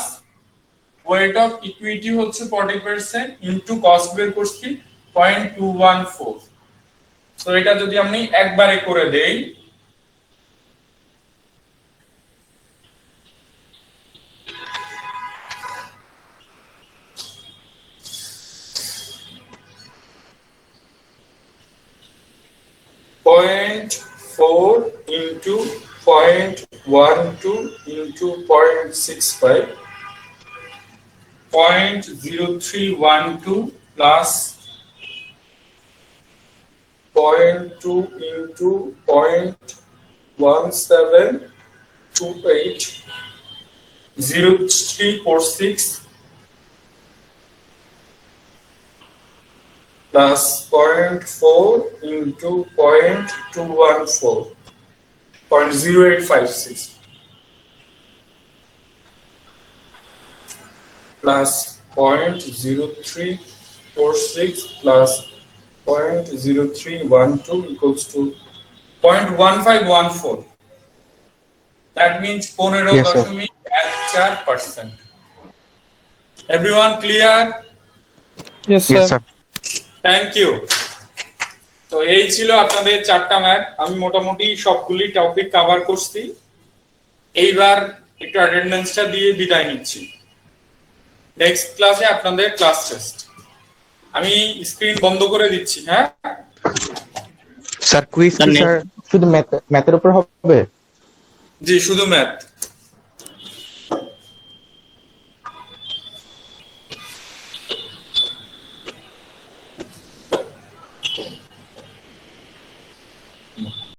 ওয়েট অফ ইকুইটি হচ্ছে 40% ইনটু কস্ট বের করছি 0.214। তো এটা যদি আমি একবারে করে দেই, point 4 into 0.12 into 0.65, 0.0312 plus 0.2 into 0.1728, 0346 plus 0.4 into 0.214, 0.0856 plus 0.0346 plus 0.0312 equals to 0.1514. That means 15.14%. Everyone clear? Yes, yes sir. Sir. Thank you. তো এই ছিল আপনাদের 4টা ম্যাথ। আমি মোটামুটি সবগুলি টপিক কভার করছি। এইবার একটু অ্যাটেন্ডেন্সটা দিয়ে বিদায় নিচ্ছি। নেক্সট ক্লাসে আপনাদের ক্লাস টেস্ট। আমি স্ক্রিন বন্ধ করে দিচ্ছি। হ্যাঁ স্যার কুইজ কি স্যার শুধু ম্যাথের উপর হবে? জি, শুধু ম্যাথ।